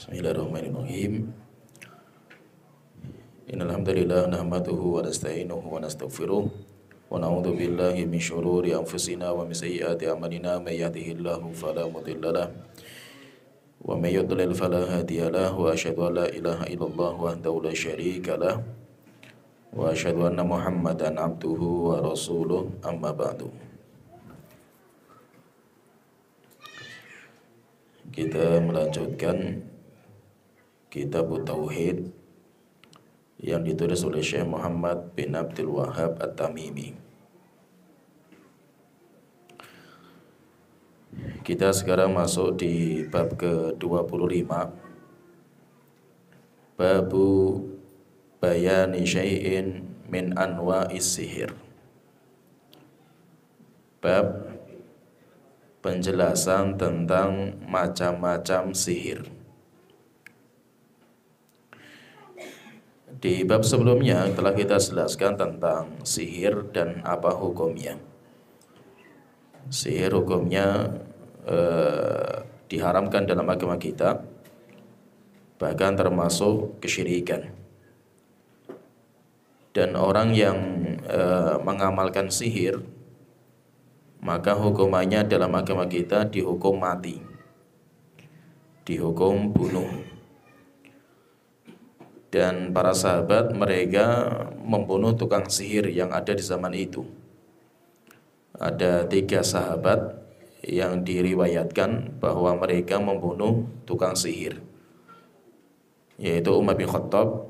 Bismillahirrahmanirrahim. Innal hamdalillah nahmaduhu wa nasta'inuhu wa nastaghfiruh wa na'udzu billahi min syururi anfusina wa min sayyiati a'malina may yahdihillahu fala mudilla lahu wa may yudlil fala hadiya lahu wa asyhadu an la ilaha illallah wahdahu la syarika lahu wa asyhadu anna Muhammadan abduhu wa rasuluh amma ba'du. Kita melanjutkan Kitab Tauhid yang ditulis oleh Syekh Muhammad bin Abdul Wahhab At-Tamimi. Kita sekarang masuk di bab ke-25, Babu Bayani Syai'in min Anwa'is Sihir. Bab penjelasan tentang macam-macam sihir. Di bab sebelumnya telah kita jelaskan tentang sihir dan apa hukumnya. Sihir hukumnya diharamkan dalam agama kita, bahkan termasuk kesyirikan. Dan orang yang mengamalkan sihir, maka hukumannya dalam agama kita dihukum mati, dihukum bunuh. Dan para sahabat mereka membunuh tukang sihir yang ada di zaman itu. Ada 3 sahabat yang diriwayatkan bahwa mereka membunuh tukang sihir, yaitu Umar bin Khattab,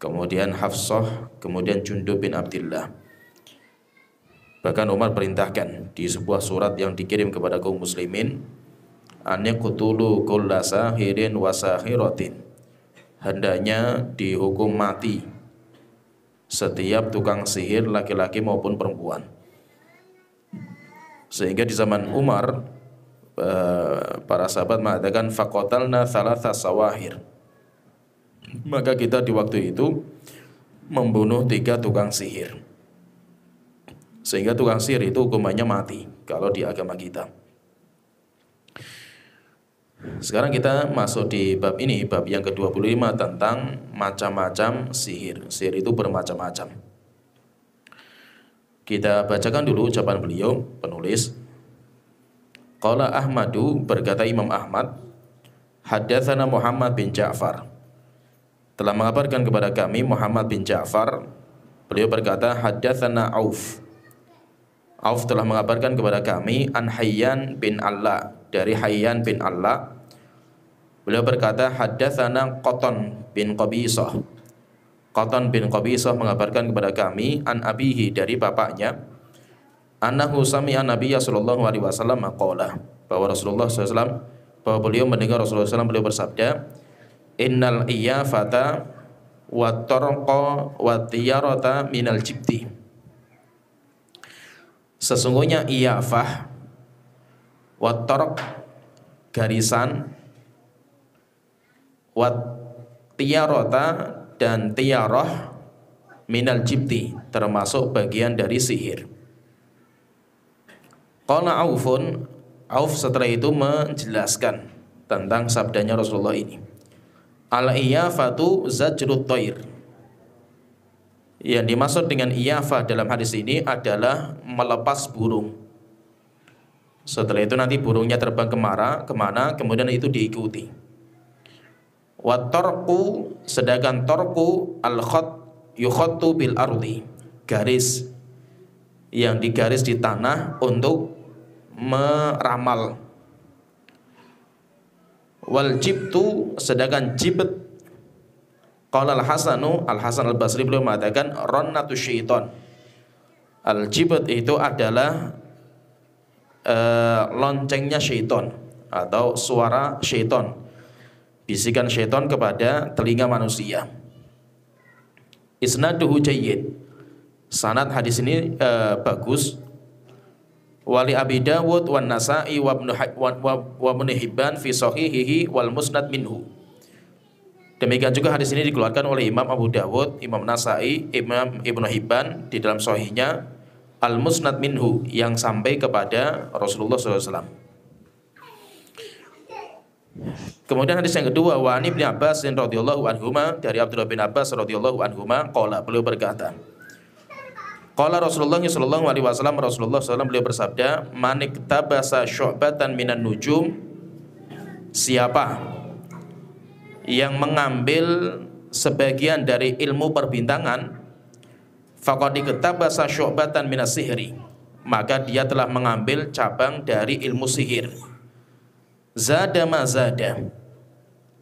kemudian Hafsah, kemudian Jundub bin Abdillah. Bahkan Umar perintahkan di sebuah surat yang dikirim kepada kaum muslimin, an yaqtulu kulla sahirin wa sahiratin, hendaknya dihukum mati setiap tukang sihir laki-laki maupun perempuan. Sehingga di zaman Umar para sahabat mengatakan faqatalna thalatha sawahir, maka kita di waktu itu membunuh 3 tukang sihir. Sehingga tukang sihir itu hukumannya mati kalau di agama kita. Sekarang kita masuk di bab ini, bab yang ke-25 tentang macam-macam sihir. Sihir itu bermacam-macam. Kita bacakan dulu ucapan beliau, penulis. Qala Ahmadu, berkata Imam Ahmad, haddatsana Muhammad bin Ja'far, telah mengabarkan kepada kami Muhammad bin Ja'far. Beliau berkata haddatsana Auf, Auf telah mengabarkan kepada kami an Hayyan bin Allah, dari Hayyan bin Allah. Beliau berkata haddatsana Qatan bin Qabisah, Qatan bin Qabisah mengabarkan kepada kami an abihi, dari bapaknya, annahu sami'a Nabiyya sallallahu alaihi wasallam qala, bahwa Rasulullah SAW, bahwa beliau mendengar Rasulullah SAW beliau bersabda, innal iyafata wa tarqa wa tiyarata minal jibti, sesungguhnya iyafah, wa tarq garisan, wa tiyarata dan tiyarah, minal jibti termasuk bagian dari sihir. Qala Aufun, Auf setelah itu menjelaskan tentang sabdanya Rasulullah ini. Al-iyafatu zajrut thair, yang dimaksud dengan iyafah dalam hadis ini adalah melepas burung. Setelah itu nanti burungnya terbang kemana, kemudian itu diikuti. Wa tarqu, sedangkan tarqu al-khat yukhattu bil ardi, garis yang digaris di tanah untuk meramal. Wal jibtu, sedangkan jibt, qala al-Hasanu, Al-Hasan al-Basri beliau mengatakan rannatu syaitan. Al-jibt itu adalah loncengnya syaitan atau suara syaitan, bisikan syaitan kepada telinga manusia. Isnaduhu jayyid, sanad hadis ini bagus. Wali Abi Dawud wan Nasa'i wa Ibnu Hibban fi sahihihi wal musnad minhu. Demikian juga hadis ini dikeluarkan oleh Imam Abu Dawud, Imam Nasa'i, Imam Ibnu Hibban di dalam sahihnya, al-musnad minhu, yang sampai kepada Rasulullah SAW. Kemudian hadis yang kedua, wa an Ibnu Abbas radhiyallahu anhuma, dari Abdullah bin Abbas radhiyallahu anhuma, qala, beliau berkata, qala Rasulullah sallallahu alaihi wasallam, Rasulullah sallallahu beliau bersabda, man iktabasa syu'batan minan nujum, siapa yang mengambil sebagian dari ilmu perbintangan, faqad iktabasa syu'batan minas sihri, maka dia telah mengambil cabang dari ilmu sihir. Zada ma zada,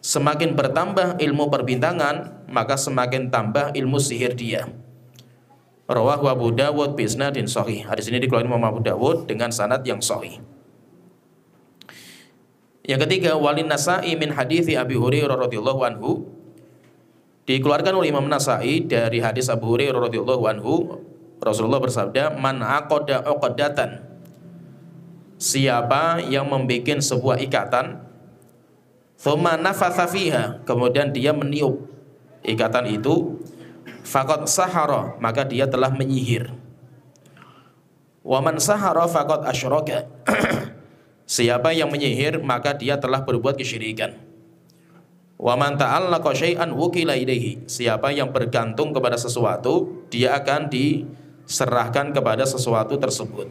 semakin bertambah ilmu perbintangan, maka semakin tambah ilmu sihir dia. Rawahu Abu Dawud bi isnadin sahih. Hadis ini dikeluarkan Imam Abu Dawud dengan sanad yang sahih. Yang ketiga, walin Nasa'i min hadithi Abi Hurairah radhiyallahu anhu, dikeluarkan oleh Imam Nasa'i dari hadis Abu Hurairah radhiyallahu anhu, Rasulullah bersabda, man aqada uqdatan, siapa yang membuat sebuah ikatan, thumma nafatha fiha, kemudian dia meniup ikatan itu, faqad sahara, maka dia telah menyihir. Wa man sahara faqad asyraka, siapa yang menyihir maka dia telah berbuat kesyirikan. Wa man ta'allaqa syai'an wukila ilaihi, siapa yang bergantung kepada sesuatu, dia akan diserahkan kepada sesuatu tersebut.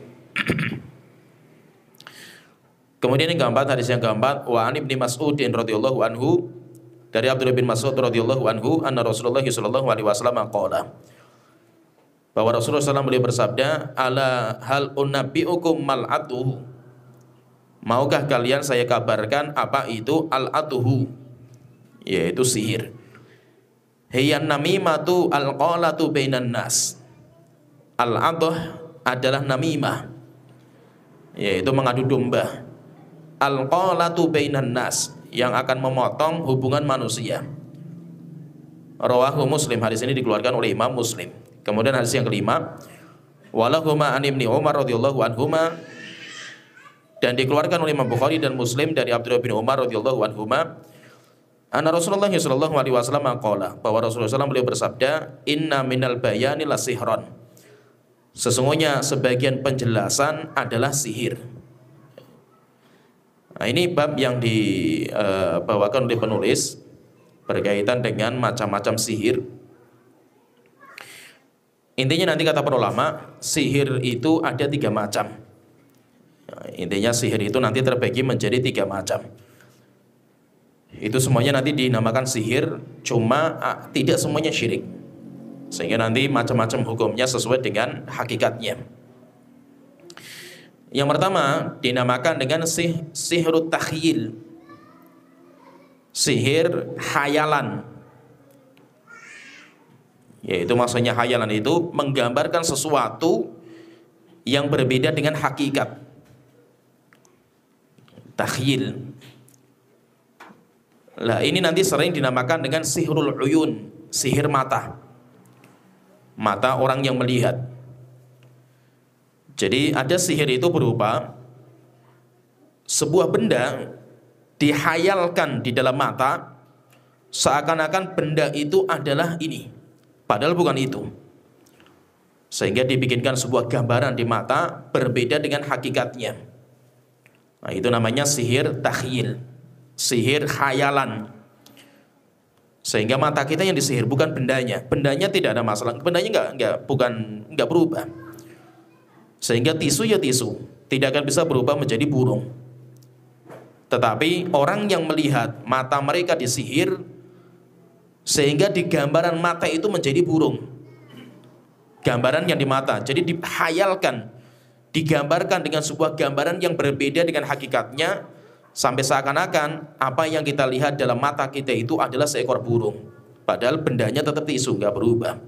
Kemudian yang keempat, hadis yang keempat, wa an Ibnu Mas'ud radhiyallahu anhu, dari Abdullah bin Mas'ud radhiyallahu anhu, anna Rasulullah sallallahu alaihi wasallam qala, bahwa Rasulullah SAW beliau bersabda, ala hal unabbiukum mal'atuhu, maukah kalian saya kabarkan apa itu al-atuhu, yaitu sihir. Hiyan namimatu al-qalatu bainan nas, al-atuh adalah namimah, yaitu mengadu domba. Al-qalatu bainan nas, yang akan memotong hubungan manusia. Rawahu Muslim, hadis ini dikeluarkan oleh Imam Muslim. Kemudian hadis yang kelima, walahuma an Ibni Umar radhiyallahu anhuma, dan dikeluarkan oleh Imam Bukhari dan Muslim dari Abdullah bin Umar radhiyallahu anhuma, anna Rasulullah sallallahu alaihi wasallam qala, bahwa Rasulullah SAW beliau bersabda, inna minal bayani la sihran, sesungguhnya sebagian penjelasan adalah sihir. Nah, ini bab yang dibawakan oleh penulis berkaitan dengan macam-macam sihir. Intinya nanti kata para ulama, sihir itu ada 3 macam. Intinya sihir itu nanti terbagi menjadi 3 macam. Itu semuanya nanti dinamakan sihir, cuma tidak semuanya syirik. Sehingga nanti macam-macam hukumnya sesuai dengan hakikatnya. Yang pertama dinamakan dengan sihirut takhyil, sihir hayalan. Yaitu maksudnya hayalan itu menggambarkan sesuatu yang berbeda dengan hakikat. Takhyil. Lah ini nanti sering dinamakan dengan sihirul uyun, sihir mata. Mata orang yang melihat. Jadi ada sihir itu berupa sebuah benda dihayalkan di dalam mata, seakan-akan benda itu adalah ini, padahal bukan itu. Sehingga dibikinkan sebuah gambaran di mata berbeda dengan hakikatnya. Nah, itu namanya sihir takhyil, sihir khayalan. Sehingga mata kita yang disihir, bukan bendanya. Bendanya tidak ada masalah, bendanya enggak berubah. Sehingga tisu ya tisu, tidak akan bisa berubah menjadi burung. Tetapi orang yang melihat mata mereka disihir, sehingga di gambaran mata itu menjadi burung. Gambaran yang di mata, jadi dihayalkan, digambarkan dengan sebuah gambaran yang berbeda dengan hakikatnya, sampai seakan-akan apa yang kita lihat dalam mata kita itu adalah seekor burung. Padahal bendanya tetap tisu, nggak berubah.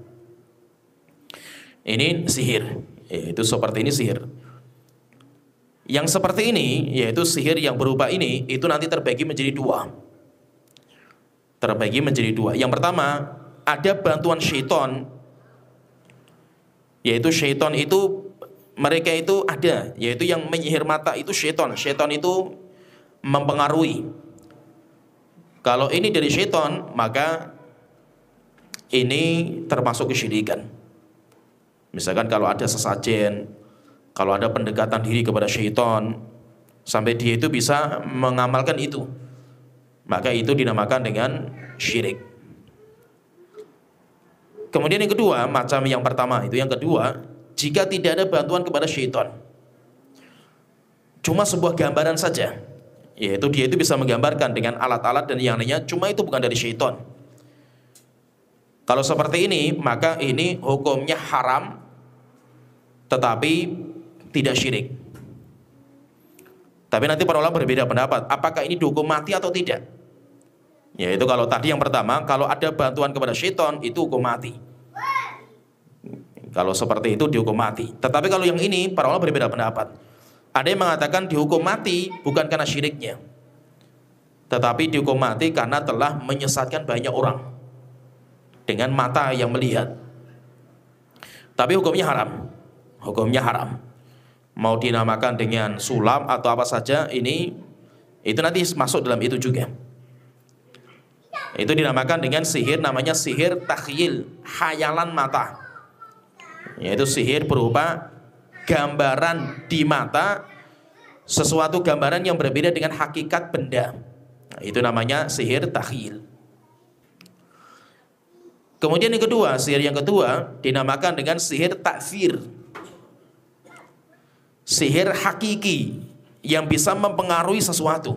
Ini sihir. Itu seperti ini sihir. Yang seperti ini, yaitu sihir yang berupa ini, itu nanti terbagi menjadi 2. Terbagi menjadi 2. Yang pertama, ada bantuan syaitan. Yaitu syaitan itu, mereka itu ada, yaitu yang menyihir mata itu syaitan. Syaitan itu mempengaruhi. Kalau ini dari syaitan, maka ini termasuk kesyirikan. Misalkan kalau ada sesajen, kalau ada pendekatan diri kepada syaitan, sampai dia itu bisa mengamalkan itu. maka itu dinamakan dengan syirik. Kemudian yang kedua, macam yang pertama itu, yang kedua, jika tidak ada bantuan kepada syaitan, cuma sebuah gambaran saja, yaitu dia itu bisa menggambarkan dengan alat-alat dan yang lainnya, cuma itu bukan dari syaitan. Kalau seperti ini, maka ini hukumnya haram, tetapi tidak syirik. Tapi nanti para ulama berbeda pendapat, apakah ini dihukum mati atau tidak. Yaitu kalau tadi yang pertama, kalau ada bantuan kepada syaitan, itu hukum mati. Kalau seperti itu dihukum mati. Tetapi kalau yang ini, para ulama berbeda pendapat. Ada yang mengatakan dihukum mati bukan karena syiriknya, tetapi dihukum mati karena telah menyesatkan banyak orang dengan mata yang melihat. Tapi hukumnya haram. Hukumnya haram. Mau dinamakan dengan sulam atau apa saja, itu nanti masuk dalam itu juga. Itu dinamakan dengan sihir, namanya sihir takhyil, khayalan mata. Yaitu sihir berupa gambaran di mata, sesuatu gambaran yang berbeda dengan hakikat benda. Itu namanya sihir takhyil. Kemudian yang kedua, sihir yang kedua dinamakan dengan sihir takfir. Sihir hakiki yang bisa mempengaruhi sesuatu,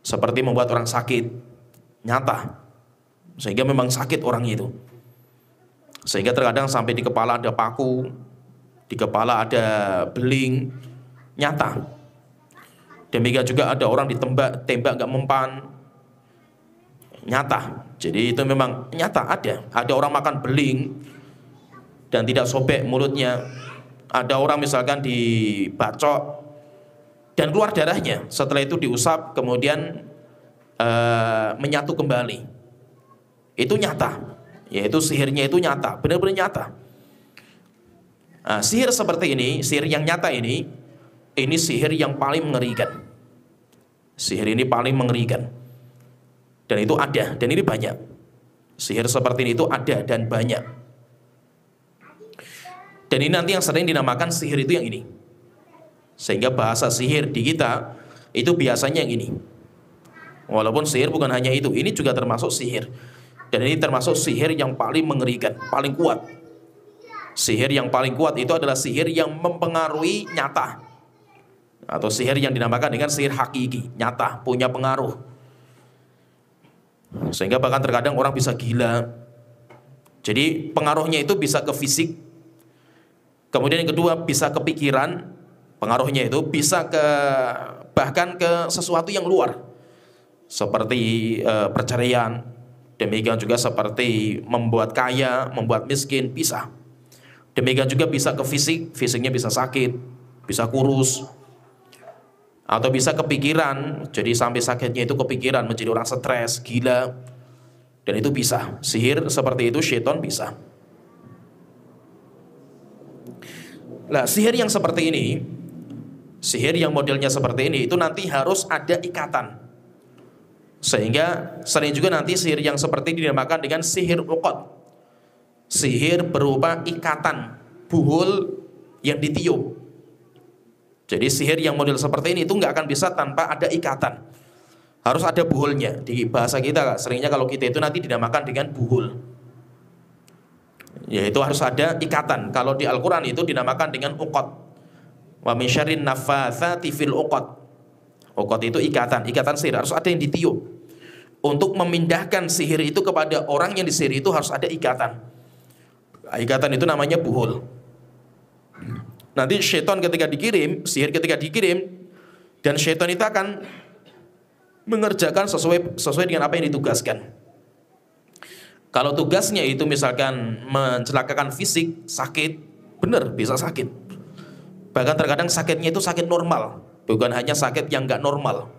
seperti membuat orang sakit nyata, sehingga memang sakit orang itu, sehingga terkadang sampai di kepala ada paku, di kepala ada beling, nyata. Demikian juga ada orang tembak gak mempan, nyata. Jadi itu memang nyata, ada orang makan beling dan tidak sobek mulutnya. Ada orang misalkan dibacok dan keluar darahnya, setelah itu diusap kemudian menyatu kembali. Itu nyata, yaitu sihirnya itu nyata, benar-benar nyata. Nah, sihir seperti ini, sihir yang nyata ini sihir yang paling mengerikan. Sihir ini paling mengerikan. Dan itu ada, dan ini banyak. Sihir seperti ini itu ada dan banyak. Dan ini nanti yang sering dinamakan sihir itu yang ini. Sehingga bahasa sihir di kita itu biasanya yang ini. Walaupun sihir bukan hanya itu, ini juga termasuk sihir. Dan ini termasuk sihir yang paling mengerikan, paling kuat. Sihir yang paling kuat itu adalah sihir yang mempengaruhi nyata, atau sihir yang dinamakan dengan sihir hakiki, nyata, punya pengaruh. Sehingga bahkan terkadang orang bisa gila. Jadi pengaruhnya itu bisa ke fisik. Kemudian yang kedua bisa ke pikiran, pengaruhnya itu bisa ke bahkan ke sesuatu yang luar, seperti perceraian. Demikian juga seperti membuat kaya, membuat miskin, bisa. Demikian juga bisa ke fisik, fisiknya bisa sakit, bisa kurus, atau bisa ke pikiran, jadi sampai sakitnya itu kepikiran, menjadi orang stres, gila. Dan itu bisa. Sihir seperti itu syaitan bisa. Nah, sihir yang seperti ini, sihir yang modelnya seperti ini, itu nanti harus ada ikatan. Sehingga sering juga nanti sihir yang seperti ini dinamakan dengan sihir uqad. Sihir berupa ikatan, buhul yang ditiup. Jadi sihir yang model seperti ini itu nggak akan bisa tanpa ada ikatan. Harus ada buhulnya. Di bahasa kita seringnya kalau kita itu nanti dinamakan dengan buhul. Yaitu harus ada ikatan. Kalau di Al-Quran itu dinamakan dengan uqad. Wa min syarrin naffatsati fil uqad. Uqad itu ikatan sihir, harus ada yang ditiup. Untuk memindahkan sihir itu kepada orang yang disihir itu harus ada ikatan. Ikatan itu namanya buhul. Nanti syaitan ketika dikirim, sihir ketika dikirim, dan syaitan itu akan mengerjakan sesuai dengan apa yang ditugaskan. Kalau tugasnya itu misalkan mencelakakan fisik, sakit, benar bisa sakit. Bahkan terkadang sakitnya itu sakit normal, bukan hanya sakit yang nggak normal.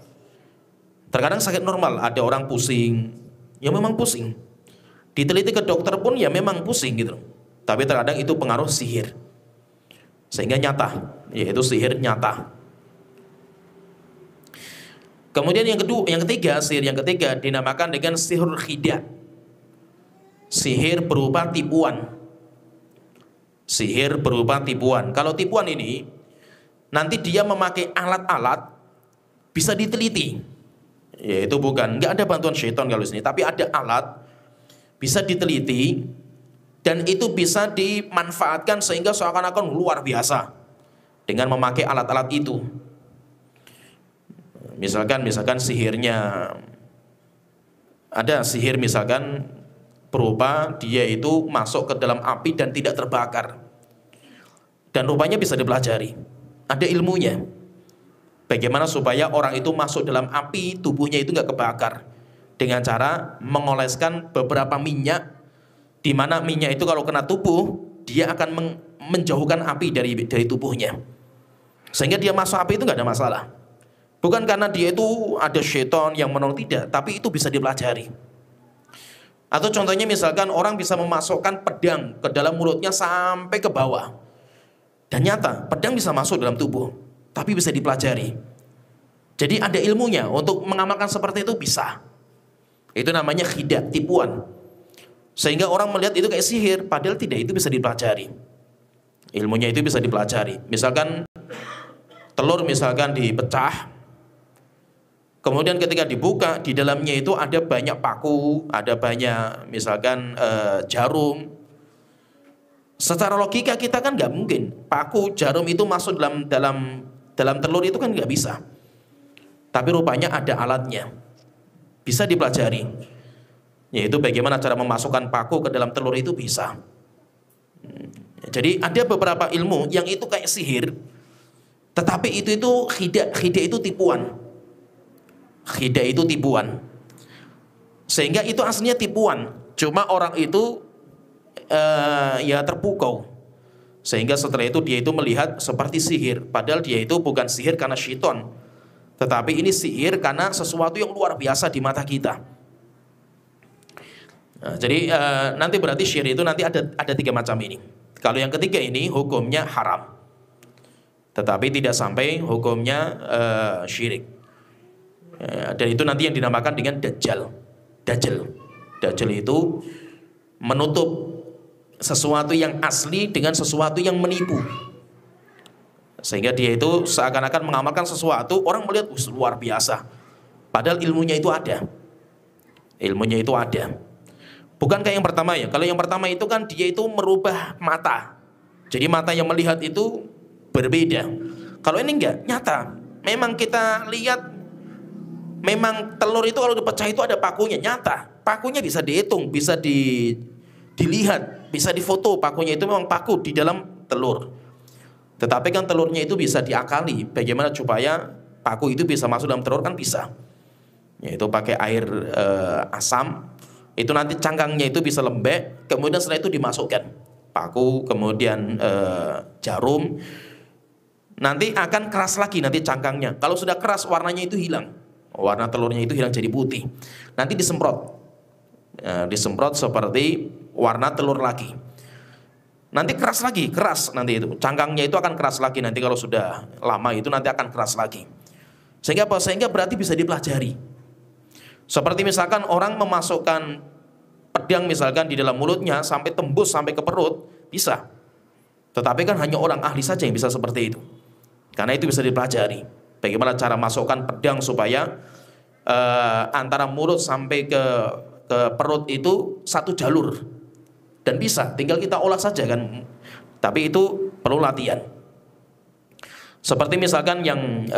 Terkadang sakit normal, ada orang pusing, ya memang pusing. Diteliti ke dokter pun ya memang pusing gitu. Tapi terkadang itu pengaruh sihir, sehingga nyata, yaitu sihir nyata. Kemudian yang ketiga, sihir yang ketiga dinamakan dengan sihir khida. Sihir berupa tipuan. Sihir berupa tipuan. Kalau tipuan ini nanti dia memakai alat-alat bisa diteliti. Ya itu bukan, nggak ada bantuan syaitan kalau di sini, tapi ada alat bisa diteliti dan itu bisa dimanfaatkan sehingga seakan-akan luar biasa dengan memakai alat-alat itu. Misalkan sihirnya, ada sihir misalkan berupa dia itu masuk ke dalam api dan tidak terbakar, dan rupanya bisa dipelajari, ada ilmunya. Bagaimana supaya orang itu masuk dalam api, tubuhnya itu nggak kebakar, dengan cara mengoleskan beberapa minyak, di mana minyak itu kalau kena tubuh dia akan menjauhkan api dari tubuhnya, sehingga dia masuk api itu nggak ada masalah. Bukan karena dia itu ada syaitan yang menolong, tidak, tapi itu bisa dipelajari. Atau contohnya misalkan orang bisa memasukkan pedang ke dalam mulutnya sampai ke bawah, dan nyata pedang bisa masuk dalam tubuh, tapi bisa dipelajari. Jadi ada ilmunya untuk mengamalkan seperti itu, bisa. Itu namanya khidah, tipuan. Sehingga orang melihat itu kayak sihir, padahal tidak, itu bisa dipelajari. Ilmunya itu bisa dipelajari. Misalkan telur misalkan dipecah, kemudian ketika dibuka, di dalamnya itu ada banyak paku, ada banyak misalkan jarum. Secara logika kita kan nggak mungkin paku jarum itu masuk dalam telur, itu kan nggak bisa. Tapi rupanya ada alatnya, bisa dipelajari. Yaitu bagaimana cara memasukkan paku ke dalam telur itu bisa. Jadi ada beberapa ilmu yang itu kayak sihir, tetapi itu khidah itu tipuan. Khidah itu tipuan. Sehingga itu aslinya tipuan. Cuma orang itu ya terpukau, sehingga setelah itu dia itu melihat seperti sihir, padahal dia itu bukan sihir karena syaitan, tetapi ini sihir karena sesuatu yang luar biasa di mata kita. Nah, jadi nanti berarti sihir itu nanti ada 3 macam ini. Kalau yang ketiga ini hukumnya haram, tetapi tidak sampai hukumnya syirik. Dan itu nanti yang dinamakan dengan dajjal. Dajjal itu menutup sesuatu yang asli dengan sesuatu yang menipu, sehingga dia itu seakan-akan mengamalkan sesuatu, orang melihat luar biasa, padahal ilmunya itu ada. Bukan kayak yang pertama ya. Kalau yang pertama itu kan dia itu merubah mata, jadi mata yang melihat itu berbeda. Kalau ini enggak, nyata. Memang kita lihat, memang telur itu kalau dipecah itu ada pakunya, nyata. Pakunya bisa dihitung, bisa dilihat, bisa difoto, pakunya itu memang paku di dalam telur. Tetapi kan telurnya itu bisa diakali, bagaimana supaya paku itu bisa masuk dalam telur, kan bisa. Yaitu pakai air asam, itu nanti cangkangnya itu bisa lembek, kemudian setelah itu dimasukkan paku, kemudian jarum, nanti akan keras lagi nanti cangkangnya. Kalau sudah keras, warnanya itu hilang, warna telurnya itu hilang jadi putih. Nanti disemprot seperti warna telur lagi. Nanti keras lagi, nanti itu cangkangnya itu akan keras lagi, nanti kalau sudah lama itu nanti akan keras lagi. Sehingga apa? Sehingga berarti bisa dipelajari. Seperti misalkan orang memasukkan pedang misalkan di dalam mulutnya sampai tembus sampai ke perut, bisa. Tetapi kan hanya orang ahli saja yang bisa seperti itu. Karena itu bisa dipelajari. Bagaimana cara masukkan pedang supaya antara mulut sampai ke perut itu satu jalur, dan bisa, tinggal kita olah saja kan. Tapi itu perlu latihan. Seperti misalkan yang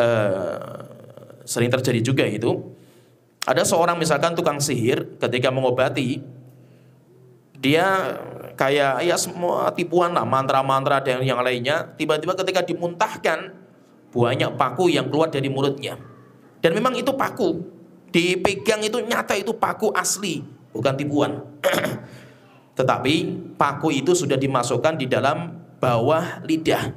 sering terjadi juga itu, ada seorang misalkan tukang sihir, ketika mengobati, dia kayak ya semua tipuan lah, mantra-mantra dan yang lainnya, tiba-tiba ketika dimuntahkan banyak paku yang keluar dari mulutnya. Dan memang itu paku, dipegang itu nyata, itu paku asli, bukan tipuan. Tetapi paku itu sudah dimasukkan di dalam bawah lidah,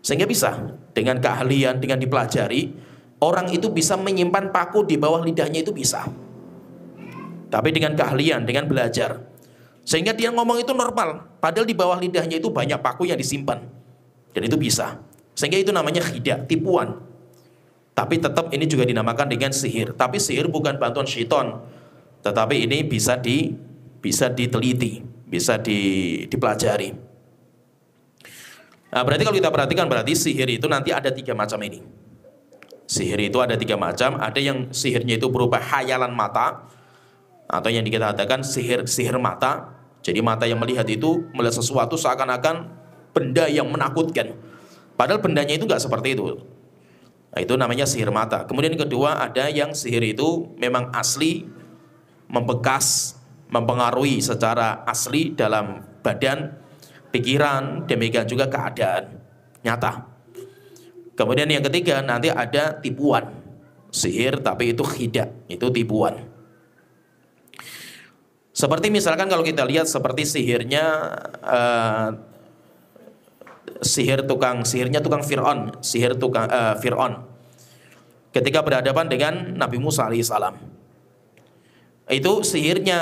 sehingga bisa dengan keahlian, dengan dipelajari, orang itu bisa menyimpan paku di bawah lidahnya, itu bisa. Tapi dengan keahlian, dengan belajar, sehingga dia ngomong itu normal, padahal di bawah lidahnya itu banyak paku yang disimpan, dan itu bisa. Sehingga itu namanya khidah, tipuan. Tapi tetap ini juga dinamakan dengan sihir. Tapi sihir bukan bantuan syaitan, tetapi ini bisa diteliti, bisa dipelajari. Nah, berarti kalau kita perhatikan, berarti sihir itu nanti ada 3 macam ini. Sihir itu ada 3 macam. Ada yang sihirnya itu berupa hayalan mata, atau yang kita katakan sihir mata. Jadi mata yang melihat itu melihat sesuatu seakan-akan benda yang menakutkan, padahal bendanya itu nggak seperti itu. Nah, itu namanya sihir mata. Kemudian yang kedua, ada yang sihir itu memang asli, membekas, mempengaruhi secara asli dalam badan, pikiran, demikian juga keadaan nyata. Kemudian yang ketiga, nanti ada tipuan sihir, tapi itu khidah, itu tipuan. Seperti misalkan kalau kita lihat seperti sihirnya sihirnya tukang Fir'aun, Fir'aun ketika berhadapan dengan Nabi Musa alaihissalam. Itu sihirnya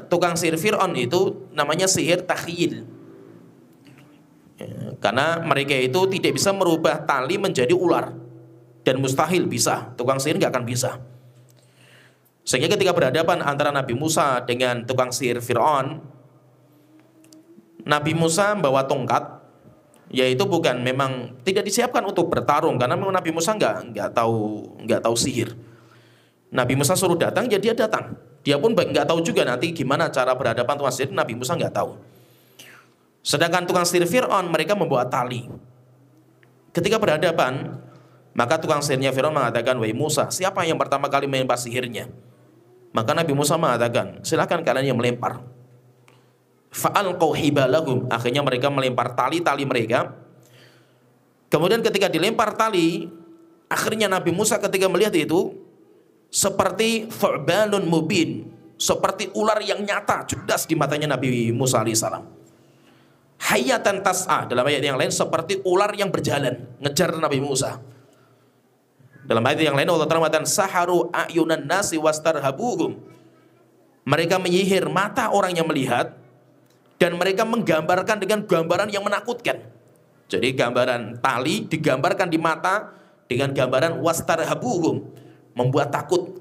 tukang sihir Fir'aun itu namanya sihir takhyil. Karena mereka itu tidak bisa merubah tali menjadi ular, dan mustahil bisa, tukang sihir nggak akan bisa. Sehingga ketika berhadapan antara Nabi Musa dengan tukang sihir Fir'aun, Nabi Musa membawa tongkat, yaitu memang tidak disiapkan untuk bertarung, karena memang Nabi Musa nggak tahu sihir. Nabi Musa suruh datang, ya dia datang. Dia pun nggak tahu juga nanti gimana cara berhadapan tukang sihir. Nabi Musa nggak tahu. Sedangkan tukang sihir Fir'aun, mereka membawa tali. Ketika berhadapan, maka tukang sihirnya Fir'aun mengatakan, wahai Musa, siapa yang pertama kali melempar sihirnya? Maka Nabi Musa mengatakan, silakan kalian yang melempar. Fa'alqaw hibalahum, akhirnya mereka melempar tali-tali mereka. Kemudian ketika dilempar tali, akhirnya Nabi Musa ketika melihat itu seperti thu'banun mubin, seperti ular yang nyata, jelas di matanya Nabi Musa alaihissalam. Hayatan tas'a, dalam ayat yang lain seperti ular yang berjalan ngejar Nabi Musa. Dalam ayat yang lain Allah Ta'ala mengatakan saharu a'yunan nasi wastarhabuhum, mereka menyihir mata orang yang melihat, dan mereka menggambarkan dengan gambaran yang menakutkan. Jadi gambaran tali digambarkan di mata dengan gambaran wastarhabuhum, membuat takut.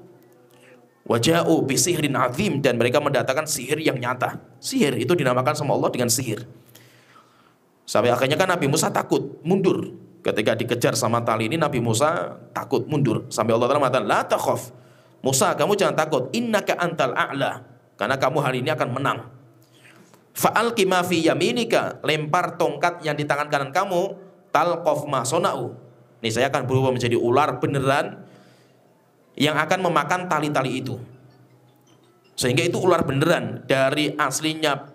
Waja'u bisihrin azim, dan mereka mendatangkan sihir yang nyata. Sihir itu dinamakan sama Allah dengan sihir. Sampai akhirnya kan Nabi Musa takut, mundur. Ketika dikejar sama tali ini, Nabi Musa takut, mundur. Sampai Allah Ta'ala mengatakan, la takhaf, Musa kamu jangan takut, innaka antal a'la, karena kamu hari ini akan menang. Fa'alqi ma fi yaminika, lempar tongkat yang di tangan kanan kamu, talqaf ma sona'u, ini saya akan berubah menjadi ular beneran yang akan memakan tali-tali itu. Sehingga itu ular beneran, dari aslinya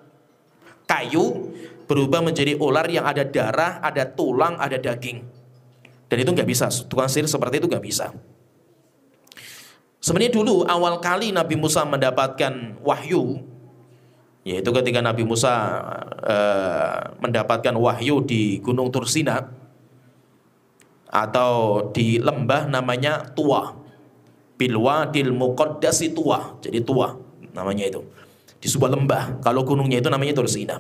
kayu berubah menjadi ular yang ada darah, ada tulang, ada daging. Dan itu nggak bisa, tukang sihir seperti itu nggak bisa. Sebenarnya dulu awal kali Nabi Musa mendapatkan wahyu, yaitu ketika Nabi Musa mendapatkan wahyu di Gunung Tursina, atau di lembah namanya Tuwa, Bilwadil Muqaddasi Tuwa, jadi Tuwa namanya itu, di sebuah lembah. Kalau gunungnya itu namanya Tursina.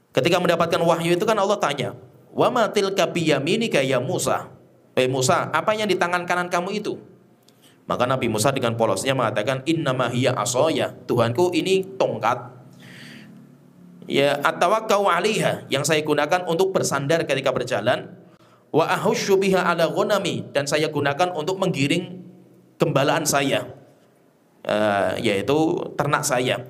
Ketika mendapatkan wahyu itu kan Allah tanya, wa ma tilka biyaminika ya Musa, Musa, apa yang di tangan kanan kamu itu? Maka Nabi Musa dengan polosnya mengatakan, innama hiya asaya, Tuhanku ini tongkat, ya atawakkau 'alaiha, yang saya gunakan untuk bersandar ketika berjalan, wa ahusyu biha ala ghanami, dan saya gunakan untuk menggiring gembalaan saya, yaitu ternak saya.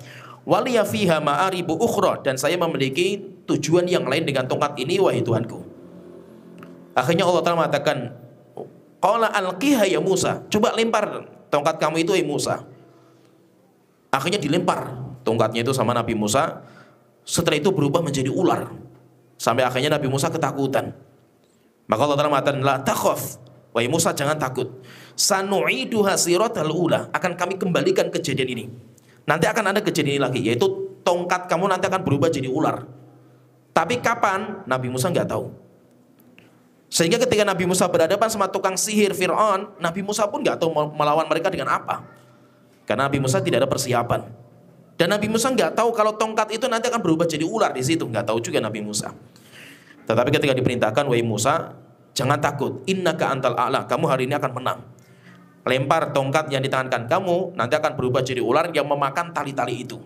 Waliya fiha ma'aribu ukhra, dan saya memiliki tujuan yang lain dengan tongkat ini, wahai Tuhanku. Akhirnya Allah Ta'ala mengatakan, qala alqiha ya Musa, coba lempar tongkat kamu itu, wahai Musa. Akhirnya dilempar tongkatnya itu sama Nabi Musa. Setelah itu berubah menjadi ular, sampai akhirnya Nabi Musa ketakutan. Maka Allah Ta'ala mengatakan, la takhaf, wahai Musa jangan takut, sanu'iduha siratal ula, akan kami kembalikan kejadian ini. Nanti akan ada kejadian ini lagi, yaitu tongkat kamu nanti akan berubah jadi ular. Tapi kapan? Nabi Musa nggak tahu. Sehingga ketika Nabi Musa berhadapan sama tukang sihir Fir'aun, Nabi Musa pun nggak tahu melawan mereka dengan apa. Karena Nabi Musa tidak ada persiapan. Dan Nabi Musa nggak tahu kalau tongkat itu nanti akan berubah jadi ular di situ. Nggak tahu juga Nabi Musa. Tetapi ketika diperintahkan, wahai Musa, jangan takut, innaka antal a'la, kamu hari ini akan menang. Lempar tongkat yang di tangan kamu, nanti akan berubah jadi ular yang memakan tali-tali itu.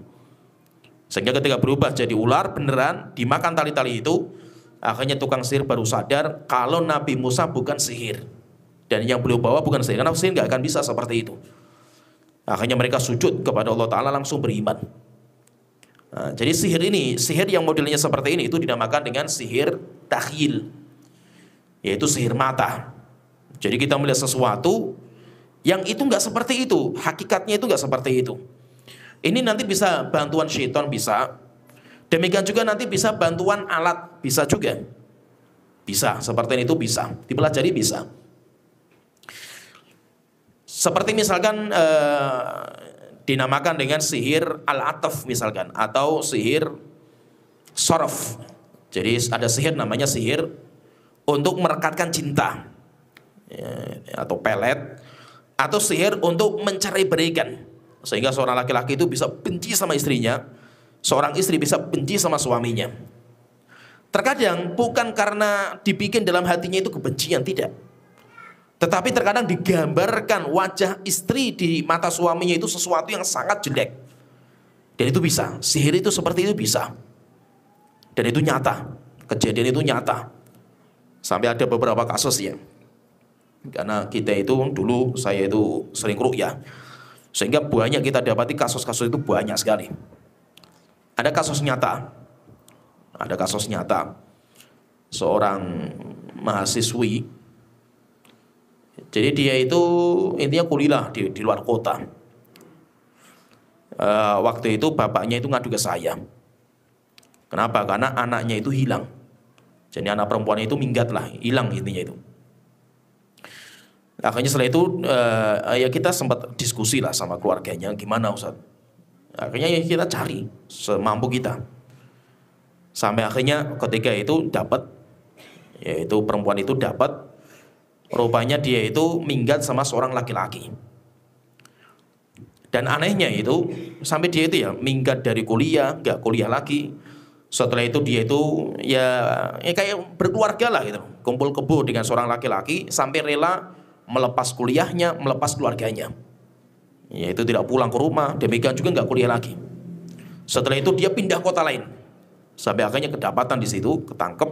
Sehingga ketika berubah jadi ular beneran, dimakan tali-tali itu, akhirnya tukang sihir baru sadar kalau Nabi Musa bukan sihir. Dan yang beliau bawa bukan sihir, karena sihir nggak akan bisa seperti itu. Akhirnya mereka sujud kepada Allah Ta'ala langsung beriman. Nah, jadi sihir yang modelnya seperti ini itu dinamakan dengan sihir takhyil, yaitu sihir mata. Jadi kita melihat sesuatu yang itu nggak seperti itu, hakikatnya itu nggak seperti itu. Ini nanti bisa bantuan syaitan, bisa. Demikian juga nanti bisa bantuan alat, bisa juga. Bisa, seperti itu bisa, dipelajari bisa. Seperti misalkan dinamakan dengan sihir al-ataf misalkan, atau sihir sorof. Jadi ada sihir namanya sihir untuk merekatkan cinta, atau pelet, atau sihir untuk mencerai berikan, sehingga seorang laki-laki itu bisa benci sama istrinya, seorang istri bisa benci sama suaminya. Terkadang bukan karena dibikin dalam hatinya itu kebencian, tidak. Tetapi terkadang digambarkan wajah istri di mata suaminya itu sesuatu yang sangat jelek. Dan itu bisa, sihir itu seperti itu bisa. Dan itu nyata, kejadian itu nyata. Sampai ada beberapa kasus ya. Karena kita itu dulu, saya itu sering ruqyah. Sehingga banyak kita dapati kasus-kasus itu banyak sekali. Ada kasus nyata. Ada kasus nyata. Seorang mahasiswi, jadi dia itu intinya kuliah di luar kota. Waktu itu bapaknya itu ngadu ke saya. Kenapa? Karena anaknya itu hilang. Jadi anak perempuan itu minggat lah, hilang intinya itu. Akhirnya setelah itu ya kita sempat diskusi lah sama keluarganya, gimana Ustaz? Akhirnya ya kita cari semampu kita. Sampai akhirnya ketika itu dapat, yaitu perempuan itu dapat, rupanya dia itu minggat sama seorang laki-laki. Dan anehnya itu sampai dia itu ya minggat dari kuliah, nggak kuliah lagi. Setelah itu dia itu ya kayak berkeluarga lah gitu, kumpul kebo dengan seorang laki-laki sampai rela melepas kuliahnya, melepas keluarganya. Yaitu tidak pulang ke rumah, demikian juga nggak kuliah lagi. Setelah itu dia pindah kota lain. Sampai akhirnya kedapatan di situ, ketangkep.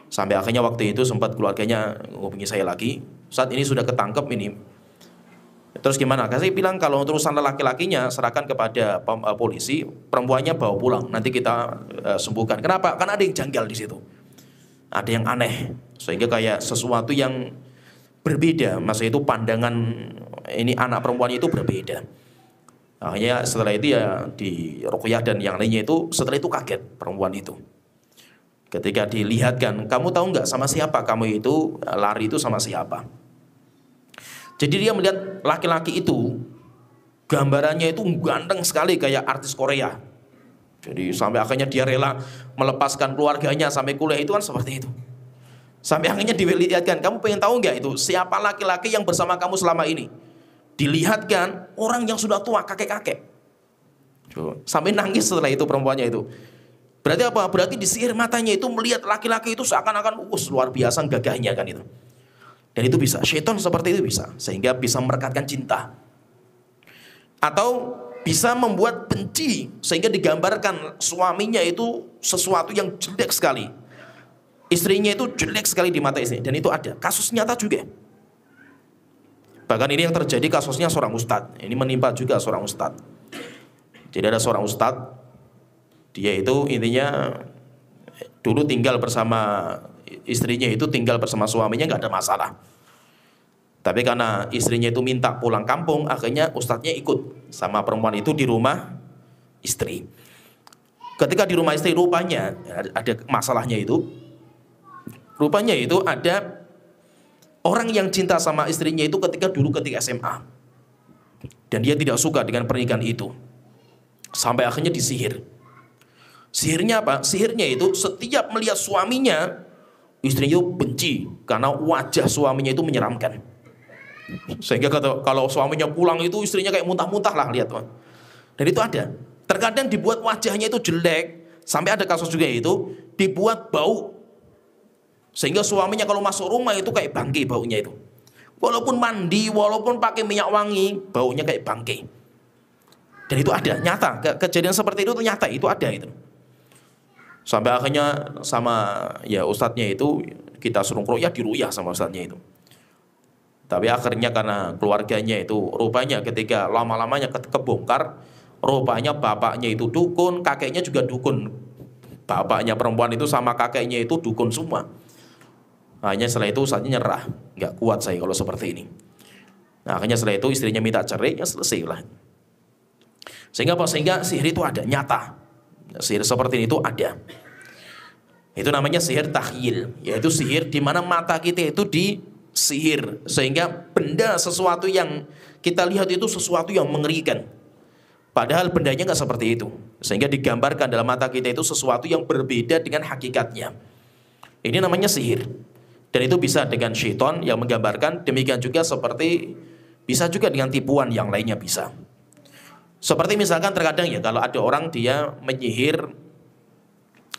Sampai akhirnya waktu itu sempat keluarganya ngubungi saya lagi, saat ini sudah ketangkep ini. Terus gimana? Saya bilang kalau urusan laki-lakinya serahkan kepada polisi, perempuannya bawa pulang, nanti kita sembuhkan. Kenapa? Karena ada yang janggal di situ, ada yang aneh, sehingga kayak sesuatu yang berbeda. Masa itu pandangan ini anak perempuannya itu berbeda. Akhirnya setelah itu ya di ruqyah dan yang lainnya itu, setelah itu kaget perempuan itu. Ketika dilihatkan, kamu tahu nggak sama siapa kamu itu lari itu sama siapa? Jadi dia melihat laki-laki itu, gambarannya itu ganteng sekali kayak artis Korea. Jadi sampai akhirnya dia rela melepaskan keluarganya sampai kuliah itu kan seperti itu. Sampai akhirnya dilihatkan, kamu pengen tahu nggak itu siapa laki-laki yang bersama kamu selama ini? Dilihatkan orang yang sudah tua, kakek-kakek. Sampai nangis setelah itu perempuannya itu. Berarti apa? Berarti di sihir matanya itu melihat laki-laki itu seakan-akan luar biasa gagahnya kan itu. Dan itu bisa, syaitan seperti itu bisa. Sehingga bisa merekatkan cinta. Atau bisa membuat benci, sehingga digambarkan suaminya itu sesuatu yang jelek sekali. Istrinya itu jelek sekali di mata istri. Dan itu ada, kasus nyata juga. Bahkan ini yang terjadi kasusnya seorang ustadz. Ini menimpa juga seorang ustadz. Jadi ada seorang ustadz, dia itu intinya dulu tinggal bersama istrinya, itu tinggal bersama suaminya nggak ada masalah. Tapi karena istrinya itu minta pulang kampung, akhirnya ustadznya ikut sama perempuan itu di rumah istri. Ketika di rumah istri, rupanya ada masalahnya itu. Rupanya itu ada orang yang cinta sama istrinya itu ketika SMA. Dan dia tidak suka dengan pernikahan itu. Sampai akhirnya disihir. Sihirnya apa? Sihirnya itu setiap melihat suaminya, istrinya itu benci karena wajah suaminya itu menyeramkan. Sehingga kalau suaminya pulang itu istrinya kayak muntah-muntah lah, lihat. Dan itu ada. Terkadang dibuat wajahnya itu jelek, sampai ada kasus juga itu dibuat bau. Sehingga suaminya kalau masuk rumah itu kayak bangke baunya itu. Walaupun mandi, walaupun pakai minyak wangi, baunya kayak bangke. Dan itu ada, nyata. Kejadian seperti itu nyata, itu ada itu. Sampai akhirnya sama ya ustadznya itu kita suruh ruqyah, diruyah sama ustadznya itu. Tapi akhirnya karena keluarganya itu rupanya ketika lama-lamanya kebongkar, rupanya bapaknya itu dukun, kakeknya juga dukun. Bapaknya perempuan itu sama kakeknya itu dukun semua. Hanya setelah itu saatnya nyerah, nggak kuat saya kalau seperti ini. Nah, akhirnya setelah itu istrinya minta cerai, ya selesai lah. Sehingga apa? Sehingga sihir itu ada, nyata. Sihir seperti ini itu ada. Itu namanya sihir takhyil, yaitu sihir di mana mata kita itu disihir sehingga benda sesuatu yang kita lihat itu sesuatu yang mengerikan. Padahal bendanya nggak seperti itu, sehingga digambarkan dalam mata kita itu sesuatu yang berbeda dengan hakikatnya. Ini namanya sihir, dan itu bisa dengan syaitan yang menggambarkan. Demikian juga seperti bisa juga dengan tipuan yang lainnya bisa. Seperti misalkan terkadang ya kalau ada orang dia menyihir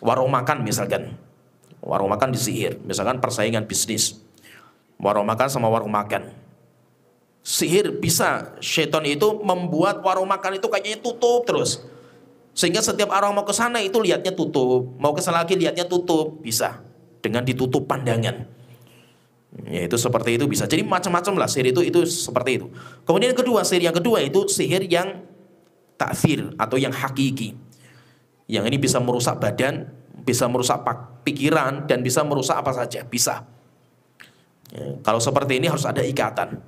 warung makan misalkan. Warung makan disihir, misalkan persaingan bisnis. Warung makan sama warung makan. Sihir bisa, syaitan itu membuat warung makan itu kayaknya tutup terus. Sehingga setiap orang mau ke sana itu lihatnya tutup, mau ke sana lagi lihatnya tutup, bisa dengan ditutup pandangan. Ya itu seperti itu bisa. Jadi macam-macam lah sihir itu seperti itu. Kemudian sihir yang kedua itu sihir yang takfir atau yang hakiki. Yang ini bisa merusak badan, bisa merusak pikiran, dan bisa merusak apa saja, bisa. Ya, kalau seperti ini harus ada ikatan,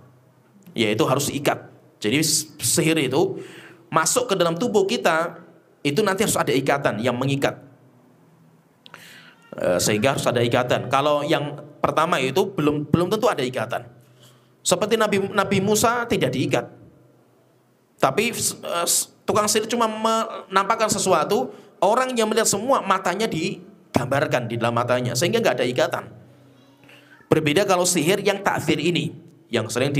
yaitu harus ikat. Jadi sihir itu masuk ke dalam tubuh kita, itu nanti harus ada ikatan yang mengikat. Sehingga harus ada ikatan. Kalau yang pertama itu belum tentu ada ikatan. Seperti Nabi Musa tidak diikat, tapi tukang sihir cuma menampakkan sesuatu, orang yang melihat semua matanya digambarkan di dalam matanya, sehingga nggak ada ikatan. Berbeda kalau sihir yang takfir ini, yang sering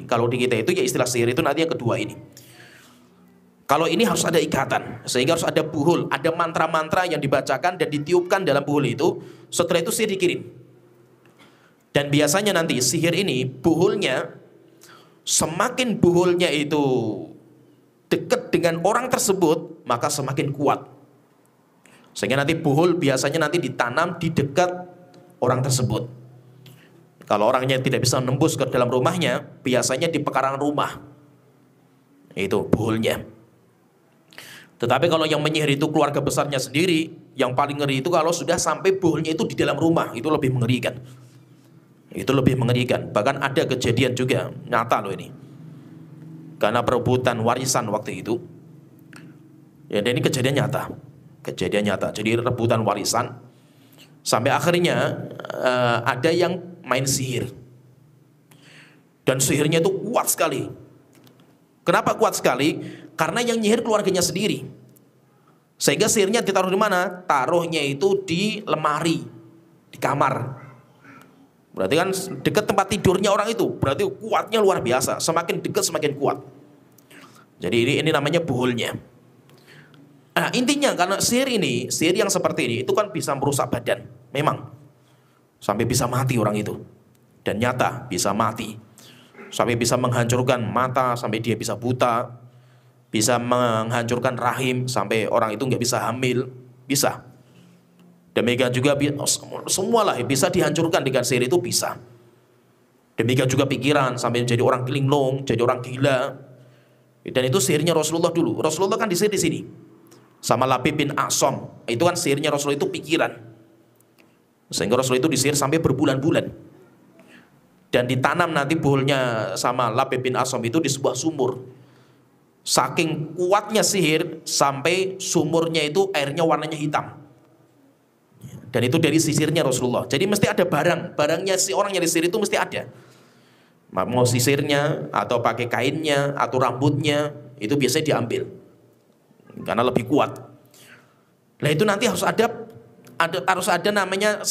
kalau di kita itu ya istilah sihir itu nanti yang kedua ini. Kalau ini harus ada ikatan, sehingga harus ada buhul, ada mantra-mantra yang dibacakan dan ditiupkan dalam buhul itu. Setelah itu sihir dikirim. Dan biasanya nanti sihir ini buhulnya, semakin buhulnya itu dekat dengan orang tersebut, maka semakin kuat. Sehingga nanti buhul biasanya nanti ditanam di dekat orang tersebut. Kalau orangnya tidak bisa menembus ke dalam rumahnya, biasanya di pekarangan rumah. Itu buhulnya. Tetapi kalau yang menyihir itu keluarga besarnya sendiri, yang paling ngeri itu kalau sudah sampai buhulnya itu di dalam rumah, itu lebih mengerikan. Itu lebih mengerikan. Bahkan ada kejadian juga, nyata loh ini. Karena perebutan warisan waktu itu. Ya, dan ini kejadian nyata. Kejadian nyata. Jadi rebutan warisan. Sampai akhirnya ada yang main sihir. Dan sihirnya itu kuat sekali. Kenapa kuat sekali? Karena yang nyihir keluarganya sendiri. Sehingga sihirnya ditaruh di mana? Taruhnya itu di lemari, di kamar. Berarti kan dekat tempat tidurnya orang itu. Berarti kuatnya luar biasa. Semakin dekat semakin kuat. Jadi ini namanya buhulnya. Nah, intinya karena sihir yang seperti ini itu kan bisa merusak badan. Memang. Sampai bisa mati orang itu. Dan nyata bisa mati. Sampai bisa menghancurkan mata, sampai dia bisa buta. Bisa menghancurkan rahim, sampai orang itu nggak bisa hamil. Bisa. Demikian juga semualah bisa dihancurkan dengan sihir itu bisa. Demikian juga pikiran, sampai menjadi orang linglung, jadi orang gila. Dan itu sihirnya Rasulullah dulu. Rasulullah kan disihir di sini. Sama Labib bin A'sam. Itu kan sihirnya Rasulullah itu pikiran. Sehingga Rasulullah itu disihir sampai berbulan-bulan. Dan ditanam nanti buhulnya sama Labib bin A'sam itu di sebuah sumur. Saking kuatnya sihir sampai sumurnya itu airnya warnanya hitam. Dan itu dari sisirnya Rasulullah. Jadi mesti ada barangnya si orang yang disihir itu mesti ada. Mau sisirnya atau pakai kainnya atau rambutnya itu biasanya diambil. Karena lebih kuat. Nah itu nanti harus ada namanya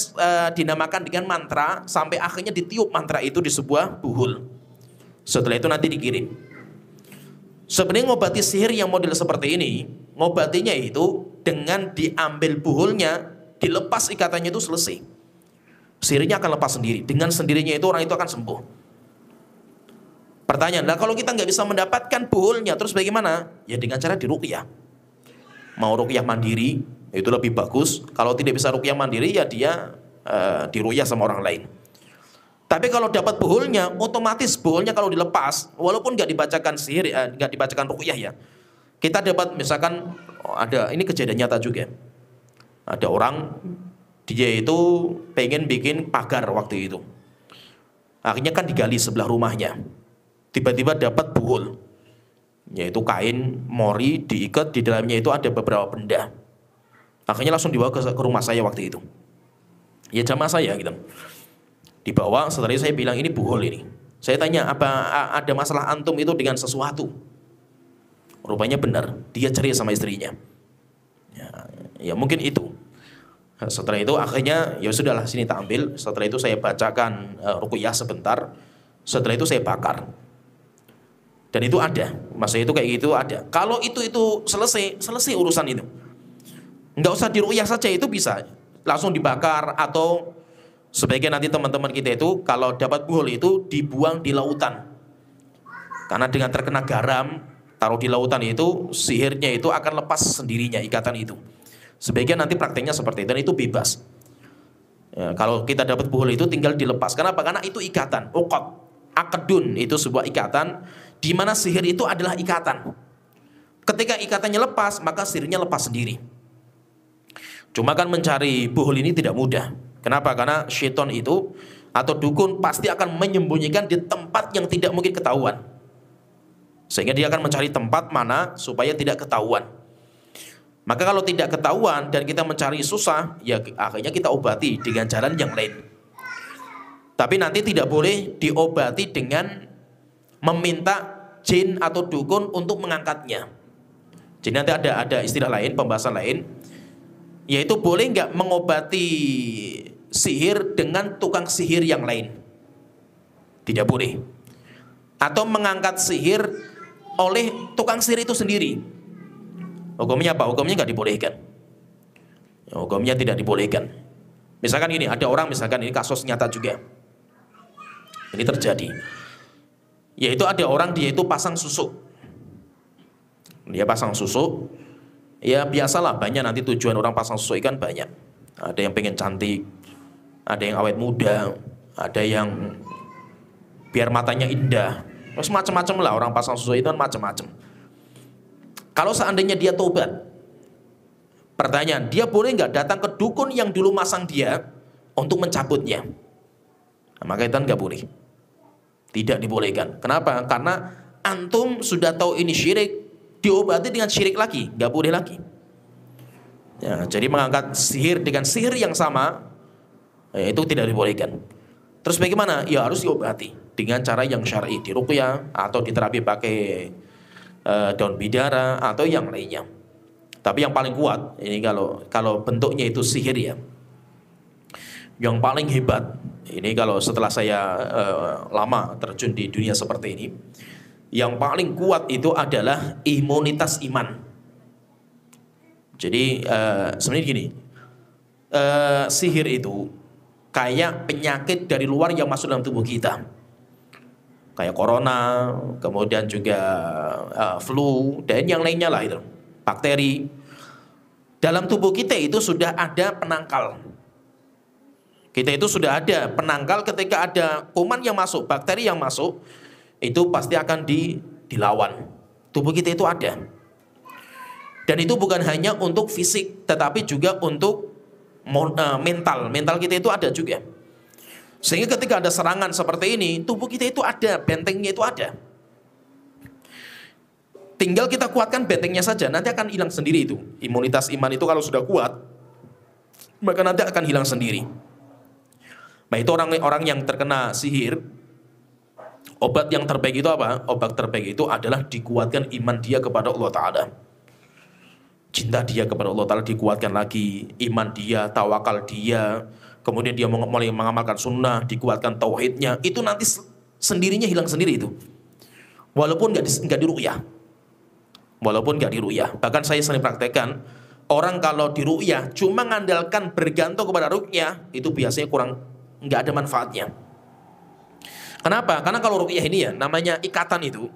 dinamakan dengan mantra sampai akhirnya ditiup mantra itu di sebuah buhul. Setelah itu nanti dikirim. Sebenarnya ngobati sihir yang model seperti ini, ngobatinya itu dengan diambil buhulnya, dilepas ikatannya itu selesai. Sihirnya akan lepas sendiri. Dengan sendirinya itu orang itu akan sembuh. Pertanyaan, nah kalau kita nggak bisa mendapatkan buhulnya, terus bagaimana? Ya dengan cara diruqyah. Mau ruqyah mandiri, itu lebih bagus. Kalau tidak bisa ruqyah mandiri, ya dia diruqyah sama orang lain. Tapi kalau dapat buhulnya, otomatis buhulnya kalau dilepas, walaupun nggak dibacakan sihir, nggak dibacakan ruqyah ya, kita dapat misalkan ada ini kejadian nyata juga. Ada orang dia itu pengen bikin pagar waktu itu. Akhirnya kan digali sebelah rumahnya. Tiba-tiba dapat buhul, yaitu kain mori diikat di dalamnya itu ada beberapa benda. Akhirnya langsung dibawa ke rumah saya waktu itu. Ya jamaah saya gitu. Dibawa, setelah itu saya bilang ini buhul ini. Saya tanya apa ada masalah antum itu dengan sesuatu? Rupanya benar, dia cerai sama istrinya. Ya mungkin itu. Setelah itu akhirnya ya sudahlah sini tak ambil. Setelah itu saya bacakan ruqyah sebentar. Setelah itu saya bakar. Dan itu ada, masa itu kayak gitu ada. Kalau itu selesai urusan itu. Nggak usah diruqyah saja, itu bisa langsung dibakar atau sebaiknya nanti teman-teman kita itu kalau dapat buhul itu dibuang di lautan. Karena dengan terkena garam, taruh di lautan itu sihirnya itu akan lepas sendirinya ikatan itu. Sebaiknya nanti prakteknya seperti itu dan itu bebas. Ya, kalau kita dapat buhul itu tinggal dilepas. Kenapa? Karena itu ikatan. Uqad, aqdun itu sebuah ikatan di mana sihir itu adalah ikatan. Ketika ikatannya lepas, maka sihirnya lepas sendiri. Cuma kan mencari buhul ini tidak mudah. Kenapa? Karena syaitan itu atau dukun pasti akan menyembunyikan di tempat yang tidak mungkin ketahuan. Sehingga dia akan mencari tempat mana supaya tidak ketahuan. Maka kalau tidak ketahuan dan kita mencari susah, ya akhirnya kita obati dengan jalan yang lain. Tapi nanti tidak boleh diobati dengan meminta jin atau dukun untuk mengangkatnya. Jadi nanti ada istilah lain, pembahasan lain, yaitu boleh nggak mengobati sihir dengan tukang sihir yang lain? Tidak boleh. Atau mengangkat sihir oleh tukang sihir itu sendiri. Hukumnya apa? Hukumnya nggak dibolehkan. Hukumnya tidak dibolehkan. Misalkan ini ada orang, misalkan ini kasus nyata juga. Ini terjadi. Yaitu ada orang dia itu pasang susuk. Dia pasang susuk. Ya biasalah banyak nanti tujuan orang pasang susuk ikan banyak. Ada yang pengen cantik, ada yang awet muda, ada yang biar matanya indah. Terus macam-macam lah orang pasang susuk itu kan macam-macam. Kalau seandainya dia tobat, pertanyaan, dia boleh nggak datang ke dukun yang dulu masang dia untuk mencabutnya? Nah, maka itu nggak boleh. Tidak dibolehkan. Kenapa? Karena antum sudah tahu ini syirik, diobati dengan syirik lagi, nggak boleh lagi. Ya, jadi mengangkat sihir dengan sihir yang sama, itu tidak dibolehkan. Terus bagaimana? Ya harus diobati dengan cara yang syar'i, diruqyah atau diterapi pakai daun bidara atau yang lainnya. Tapi yang paling kuat ini kalau bentuknya itu sihir ya. Yang paling hebat ini kalau setelah saya lama terjun di dunia seperti ini, yang paling kuat itu adalah imunitas iman. Jadi sebenarnya gini, sihir itu kayak penyakit dari luar yang masuk dalam tubuh kita. Kayak corona, kemudian juga flu, dan yang lainnya lah itu. Bakteri. Dalam tubuh kita itu sudah ada penangkal. Kita itu sudah ada penangkal ketika ada kuman yang masuk, bakteri yang masuk, itu pasti akan dilawan. Tubuh kita itu ada. Dan itu bukan hanya untuk fisik, tetapi juga untuk mental. Mental kita itu ada juga. Sehingga ketika ada serangan seperti ini, tubuh kita itu ada, bentengnya itu ada. Tinggal kita kuatkan bentengnya saja, nanti akan hilang sendiri itu. Imunitas iman itu kalau sudah kuat, maka nanti akan hilang sendiri. Nah itu orang-orang yang terkena sihir, obat yang terbaik itu apa? Obat terbaik itu adalah dikuatkan iman dia kepada Allah Ta'ala. Cinta dia kepada Allah Ta'ala dikuatkan lagi, iman dia, tawakal dia, kemudian dia mulai mengamalkan sunnah, dikuatkan tauhidnya, itu nanti sendirinya hilang sendiri itu. Walaupun nggak diruqyah. Walaupun nggak diruqyah. Bahkan saya sering praktekkan, orang kalau diruqyah cuma mengandalkan bergantung kepada ruqyah, itu biasanya nggak ada manfaatnya. Kenapa? Karena kalau ruqyah ini ya, namanya ikatan itu.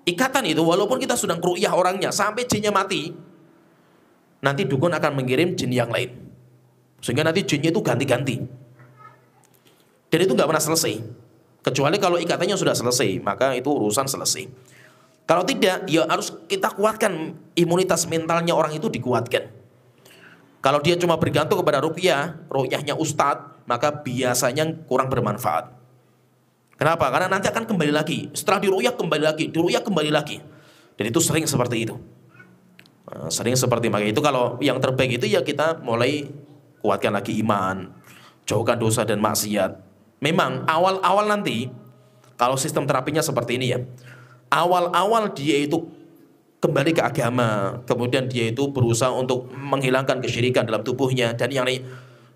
Ikatan itu walaupun kita sudah ruqyah orangnya sampai jinnya mati, nanti dukun akan mengirim jin yang lain. Sehingga nanti jinnya itu ganti-ganti. Dan itu nggak pernah selesai. Kecuali kalau ikatannya sudah selesai, maka itu urusan selesai. Kalau tidak, ya harus kita kuatkan imunitas mentalnya orang itu dikuatkan. Kalau dia cuma bergantung kepada ruqyahnya ustadz, maka biasanya kurang bermanfaat. Kenapa? Karena nanti akan kembali lagi. Setelah diruqyah kembali lagi, diruqyah kembali lagi. Dan itu sering seperti itu. Sering seperti makanya itu kalau yang terbaik itu ya kita mulai kuatkan lagi iman, jauhkan dosa dan maksiat. Memang awal-awal nanti kalau sistem terapinya seperti ini ya. Awal-awal dia itu kembali ke agama, kemudian dia itu berusaha untuk menghilangkan kesyirikan dalam tubuhnya dan yang lain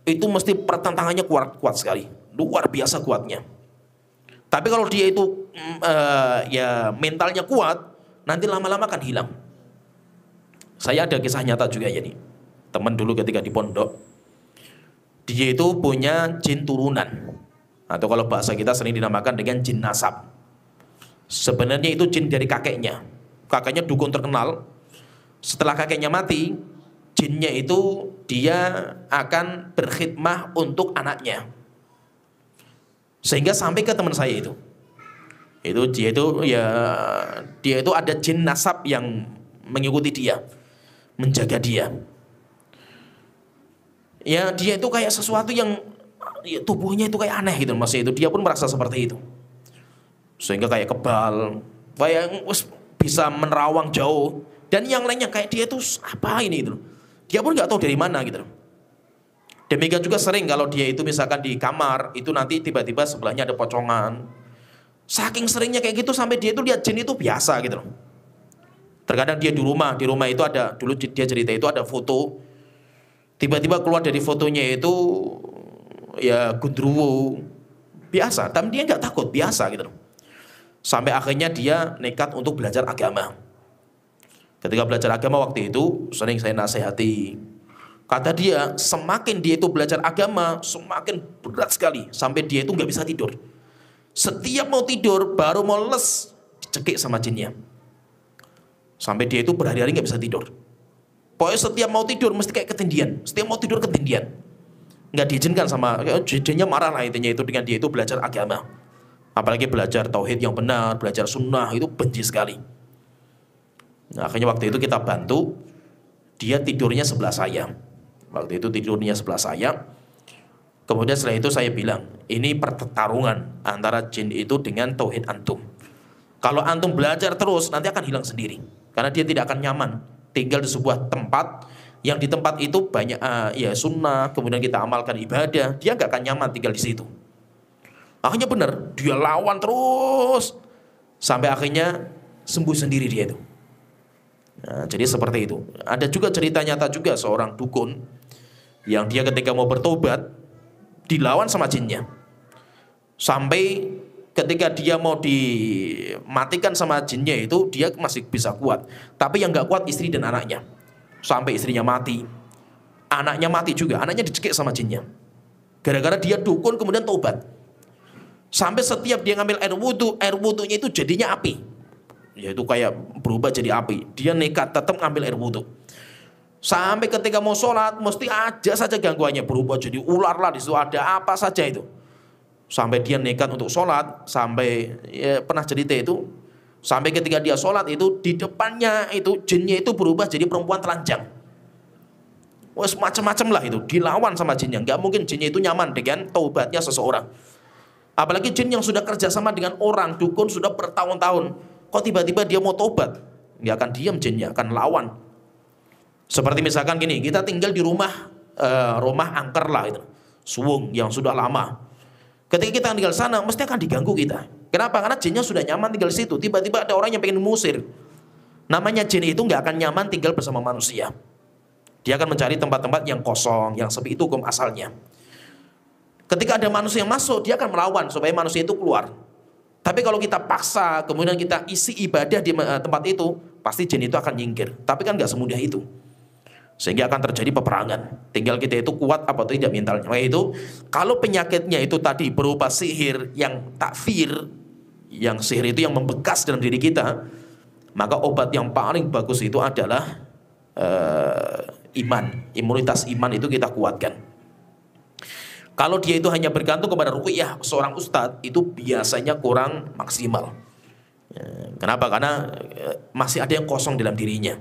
itu mesti pertentangannya kuat sekali, luar biasa kuatnya. Tapi kalau dia itu ya mentalnya kuat, nanti lama-lama akan hilang. Saya ada kisah nyata juga ya nih. Teman dulu ketika di pondok, dia itu punya jin turunan. Atau kalau bahasa kita sering dinamakan dengan jin nasab. Sebenarnya itu jin dari kakeknya. Kakeknya dukun terkenal. Setelah kakeknya mati, jinnya itu dia akan berkhidmah untuk anaknya. Sehingga sampai ke teman saya itu. Dia itu ada jin nasab yang mengikuti dia, menjaga dia. Ya dia itu kayak sesuatu yang ya, tubuhnya itu kayak aneh gitu, maksudnya itu dia pun merasa seperti itu. Sehingga kayak kebal, kayak bisa menerawang jauh dan yang lainnya kayak dia itu apa ini gitu. Dia pun nggak tahu dari mana gitu. Demikian juga sering kalau dia itu misalkan di kamar itu nanti tiba-tiba sebelahnya ada pocongan. Saking seringnya kayak gitu sampai dia itu lihat jin itu biasa gitu loh. Terkadang dia di rumah itu ada, dulu dia cerita itu ada foto. Tiba-tiba keluar dari fotonya itu ya gundruwo biasa, tapi dia nggak takut, biasa gitu loh. Sampai akhirnya dia nekat untuk belajar agama. Ketika belajar agama waktu itu sering saya nasihati. Kata dia, semakin dia itu belajar agama, semakin berat sekali sampai dia itu nggak bisa tidur. Setiap mau tidur baru mau les dicekik sama jinnya. Sampai dia itu berhari-hari nggak bisa tidur. Pokoknya setiap mau tidur mesti kayak ketindian. Setiap mau tidur ketindian. Nggak diizinkan sama jinnya, marah lah intinya itu dengan dia itu belajar agama. Apalagi belajar tauhid yang benar, belajar sunnah itu benci sekali. Nah, akhirnya waktu itu kita bantu, dia tidurnya sebelah saya. Waktu itu tidurnya sebelah saya. Kemudian setelah itu saya bilang, ini pertarungan antara jin itu dengan tauhid antum. Kalau antum belajar terus nanti akan hilang sendiri. Karena dia tidak akan nyaman tinggal di sebuah tempat yang di tempat itu banyak ya sunnah, kemudian kita amalkan ibadah, dia nggak akan nyaman tinggal di situ. Akhirnya benar, dia lawan terus sampai akhirnya sembuh sendiri dia itu. Nah, jadi seperti itu. Ada juga cerita nyata juga seorang dukun yang dia ketika mau bertobat dilawan sama jinnya. Sampai ketika dia mau dimatikan sama jinnya itu dia masih bisa kuat. Tapi yang nggak kuat istri dan anaknya. Sampai istrinya mati, anaknya mati juga, anaknya dicekik sama jinnya. Gara-gara dia dukun kemudian tobat. Sampai setiap dia ngambil air wudhunya itu jadinya api. Yaitu kayak berubah jadi api. Dia nekat tetap ngambil air wudhu. Sampai ketika mau sholat mesti aja saja gangguannya, berubah jadi ular lah, di situ ada apa saja itu. Sampai dia nekat untuk sholat, sampai ya, pernah cerita itu. Sampai ketika dia sholat itu di depannya itu jinnya itu berubah jadi perempuan telanjang. Wes macam-macam lah itu, dilawan sama jinnya. Gak mungkin jinnya itu nyaman dengan taubatnya seseorang. Apalagi jin yang sudah kerjasama dengan orang, dukun sudah bertahun-tahun. Kok tiba-tiba dia mau taubat? Gak akan diam jinnya, akan lawan. Seperti misalkan gini, kita tinggal di rumah angker lah itu, suwung yang sudah lama. Ketika kita tinggal sana, mesti akan diganggu kita. Kenapa? Karena jinnya sudah nyaman tinggal di situ. Tiba-tiba ada orang yang pengen mengusir. Namanya jin itu nggak akan nyaman tinggal bersama manusia. Dia akan mencari tempat-tempat yang kosong, yang sepi, itu hukum asalnya. Ketika ada manusia yang masuk, dia akan melawan supaya manusia itu keluar. Tapi kalau kita paksa, kemudian kita isi ibadah di tempat itu, pasti jin itu akan nyingkir. Tapi kan nggak semudah itu. Sehingga akan terjadi peperangan. Tinggal kita itu kuat apa tidak mentalnya. Maka itu, kalau penyakitnya itu tadi berupa sihir yang takfir, yang sihir itu yang membekas dalam diri kita, maka obat yang paling bagus itu adalah iman. Imunitas iman itu kita kuatkan. Kalau dia itu hanya bergantung kepada ruqyah seorang ustadz, itu biasanya kurang maksimal. Kenapa? Karena masih ada yang kosong dalam dirinya.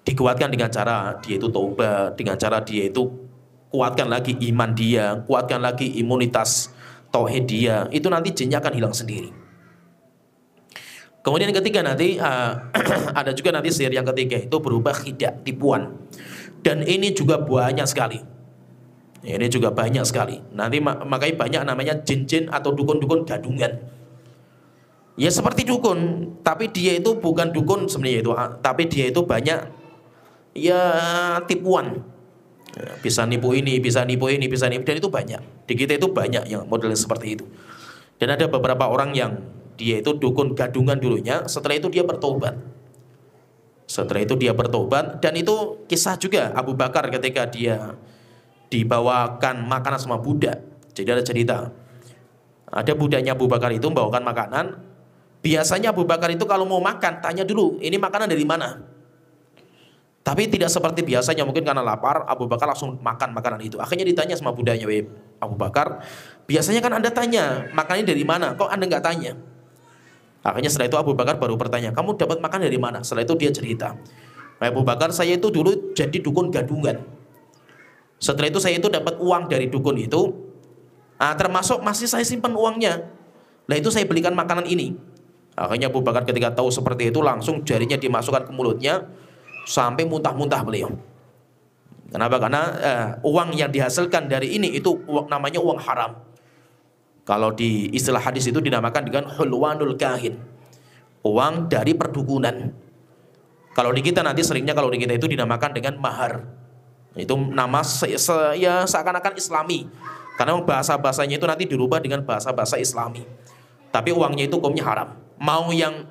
Dikuatkan dengan cara dia itu taubat, dengan cara dia itu kuatkan lagi iman dia, kuatkan lagi imunitas tauhid dia, itu nanti jinnya akan hilang sendiri. Kemudian yang ketiga nanti ada juga nanti sihir yang ketiga itu berubah khidah, tipuan. Dan ini juga banyak sekali. Ini juga banyak sekali. Nanti makanya banyak namanya jin-jin atau dukun-dukun gadungan. Ya seperti dukun, tapi dia itu bukan dukun sebenarnya itu, tapi dia itu banyak ya tipuan. Ya, bisa nipu ini, bisa nipu ini, bisa nipu, dan itu banyak. Di kita itu banyak yang model seperti itu. Dan ada beberapa orang yang dia itu dukun gadungan dulunya, setelah itu dia bertobat. Setelah itu dia bertobat, dan itu kisah juga Abu Bakar ketika dia dibawakan makanan sama budak. Jadi ada cerita, ada budaknya Abu Bakar itu membawakan makanan. Biasanya Abu Bakar itu kalau mau makan tanya dulu, ini makanan dari mana? Tapi tidak seperti biasanya, mungkin karena lapar Abu Bakar langsung makan makanan itu. Akhirnya ditanya sama budaknya, Abu Bakar, biasanya kan Anda tanya makanannya dari mana, kok Anda nggak tanya? Akhirnya setelah itu Abu Bakar baru bertanya, kamu dapat makan dari mana? Setelah itu dia cerita, Abu Bakar, saya itu dulu jadi dukun gadungan. Setelah itu saya itu dapat uang dari dukun itu, termasuk masih saya simpan uangnya. Nah itu saya belikan makanan ini. Akhirnya Abu Bakar ketika tahu seperti itu langsung jarinya dimasukkan ke mulutnya sampai muntah-muntah beliau. Kenapa? Karena uang yang dihasilkan dari ini itu namanya uang haram. Kalau di istilah hadis itu dinamakan dengan hulwanul kahin, uang dari perdukunan. Kalau di kita nanti seringnya kalau di kita itu dinamakan dengan mahar. Itu nama ya seakan-akan Islami. Karena bahasa-bahasanya itu nanti dirubah dengan bahasa-bahasa Islami. Tapi uangnya itu hukumnya haram. Mau yang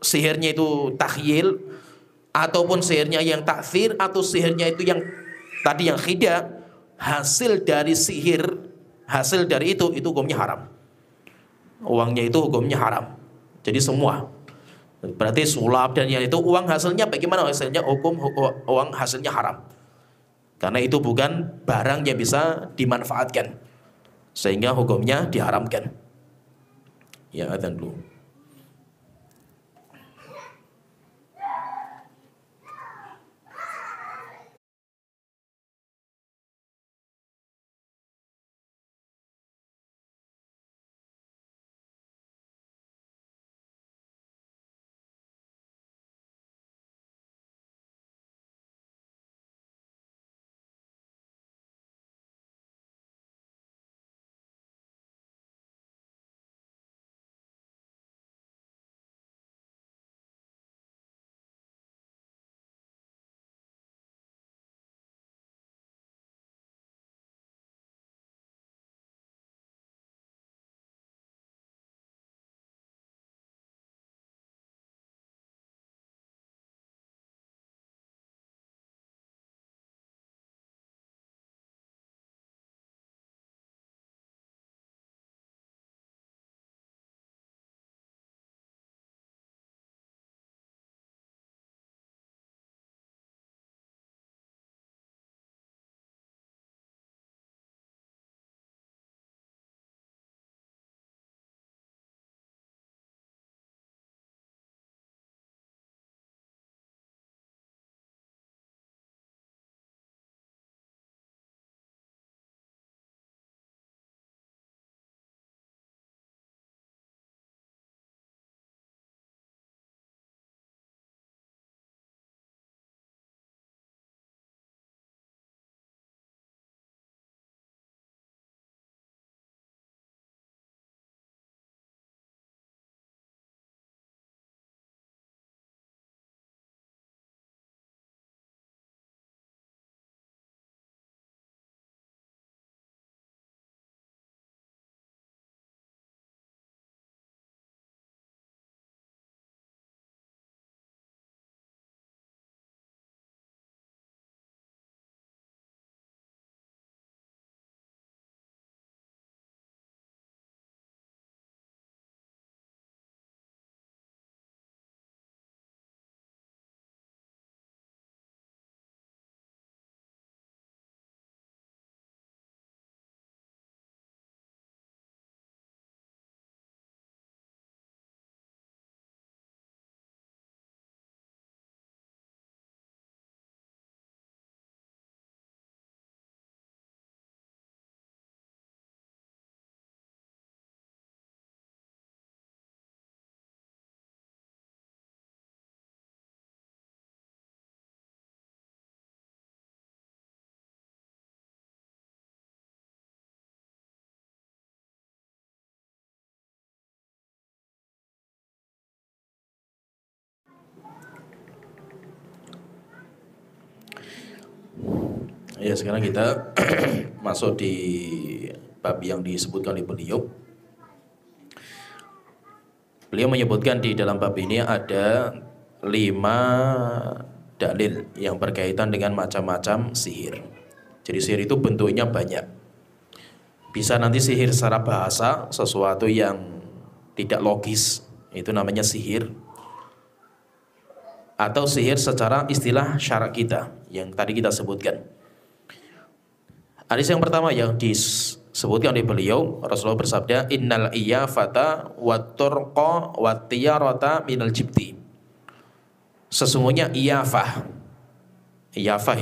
sihirnya itu takhyil, ataupun sihirnya yang takfir, atau sihirnya itu yang tadi yang khidah, hasil dari sihir, hasil dari itu hukumnya haram. Uangnya itu hukumnya haram. Jadi semua. Berarti sulap dan yang itu uang hasilnya bagaimana hasilnya? Hukum uang hasilnya haram. Karena itu bukan barang yang bisa dimanfaatkan. Sehingga hukumnya diharamkan. Ya, adzan dulu. Ya, sekarang kita masuk di bab yang disebutkan oleh beliau. Beliau menyebutkan di dalam bab ini ada 5 dalil yang berkaitan dengan macam-macam sihir. Jadi sihir itu bentuknya banyak. Bisa nanti sihir secara bahasa, sesuatu yang tidak logis, itu namanya sihir. Atau sihir secara istilah syarak kita, yang tadi kita sebutkan. Hadis yang pertama yang disebutkan oleh beliau, Rasulullah bersabda, innal iyafata wat-turqa wat-tiyarata minal jibti. Sesungguhnya iyafah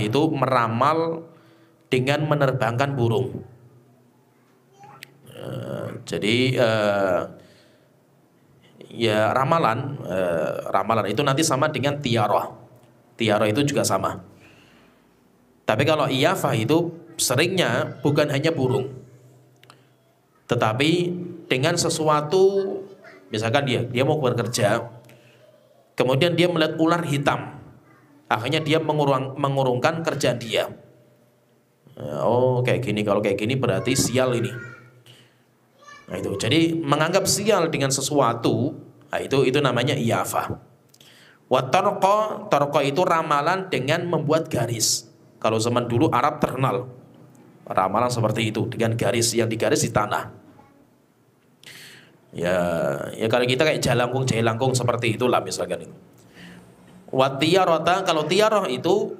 itu meramal dengan menerbangkan burung. Ya ramalan itu nanti sama dengan tiarah. Tiarah itu juga sama. Tapi kalau iyafah itu seringnya bukan hanya burung, tetapi dengan sesuatu, misalkan dia mau bekerja, kemudian dia melihat ular hitam, akhirnya dia mengurungkan kerjaan dia. Oh kayak gini, kalau kayak gini berarti sial ini. Nah itu, jadi menganggap sial dengan sesuatu, nah itu namanya iyafah. Wa tarqa itu ramalan dengan membuat garis. Kalau zaman dulu Arab terkenal ramalan seperti itu, dengan garis yang digaris di tanah. Ya kalau kita kayak jalangkung seperti itulah misalkan itu. Wa tiyarata, kalau tiarah itu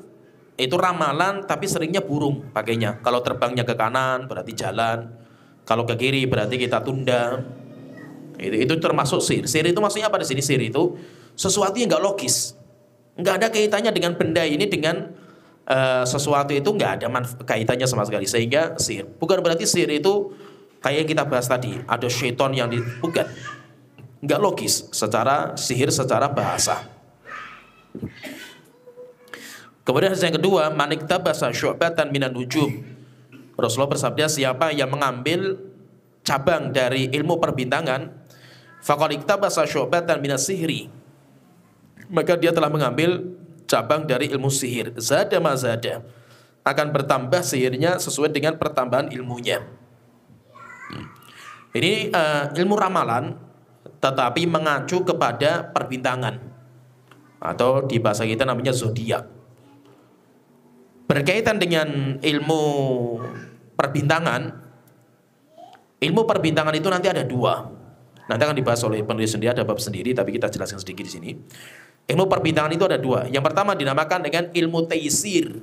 ramalan tapi seringnya burung pakainya. Kalau terbangnya ke kanan berarti jalan, kalau ke kiri berarti kita tunda. Itu termasuk sihir. Sihir itu maksudnya apa di sini? Sihir itu sesuatu yang nggak logis, nggak ada kaitannya dengan benda ini, dengan sesuatu itu nggak ada kaitannya sama sekali, sehingga sihir. Bukan berarti sihir itu kayak yang kita bahas tadi, ada syaiton yang bukan, nggak logis secara sihir, secara bahasa. Kemudian yang kedua, maniktabasa syu'batan minan nujum. Rasulullah bersabda, siapa yang mengambil cabang dari ilmu perbintangan, faqad iktabasa syu'batan minas sihri, maka dia telah mengambil cabang dari ilmu sihir. Zada ma zada, akan bertambah sihirnya sesuai dengan pertambahan ilmunya. Ini ilmu ramalan, tetapi mengacu kepada perbintangan, atau di bahasa kita namanya zodiak. Berkaitan dengan ilmu perbintangan itu nanti ada 2. Nanti akan dibahas oleh penulis sendiri, ada bab sendiri, tapi kita jelaskan sedikit di sini. Ilmu perbintangan itu ada 2. Yang pertama dinamakan dengan ilmu taisir.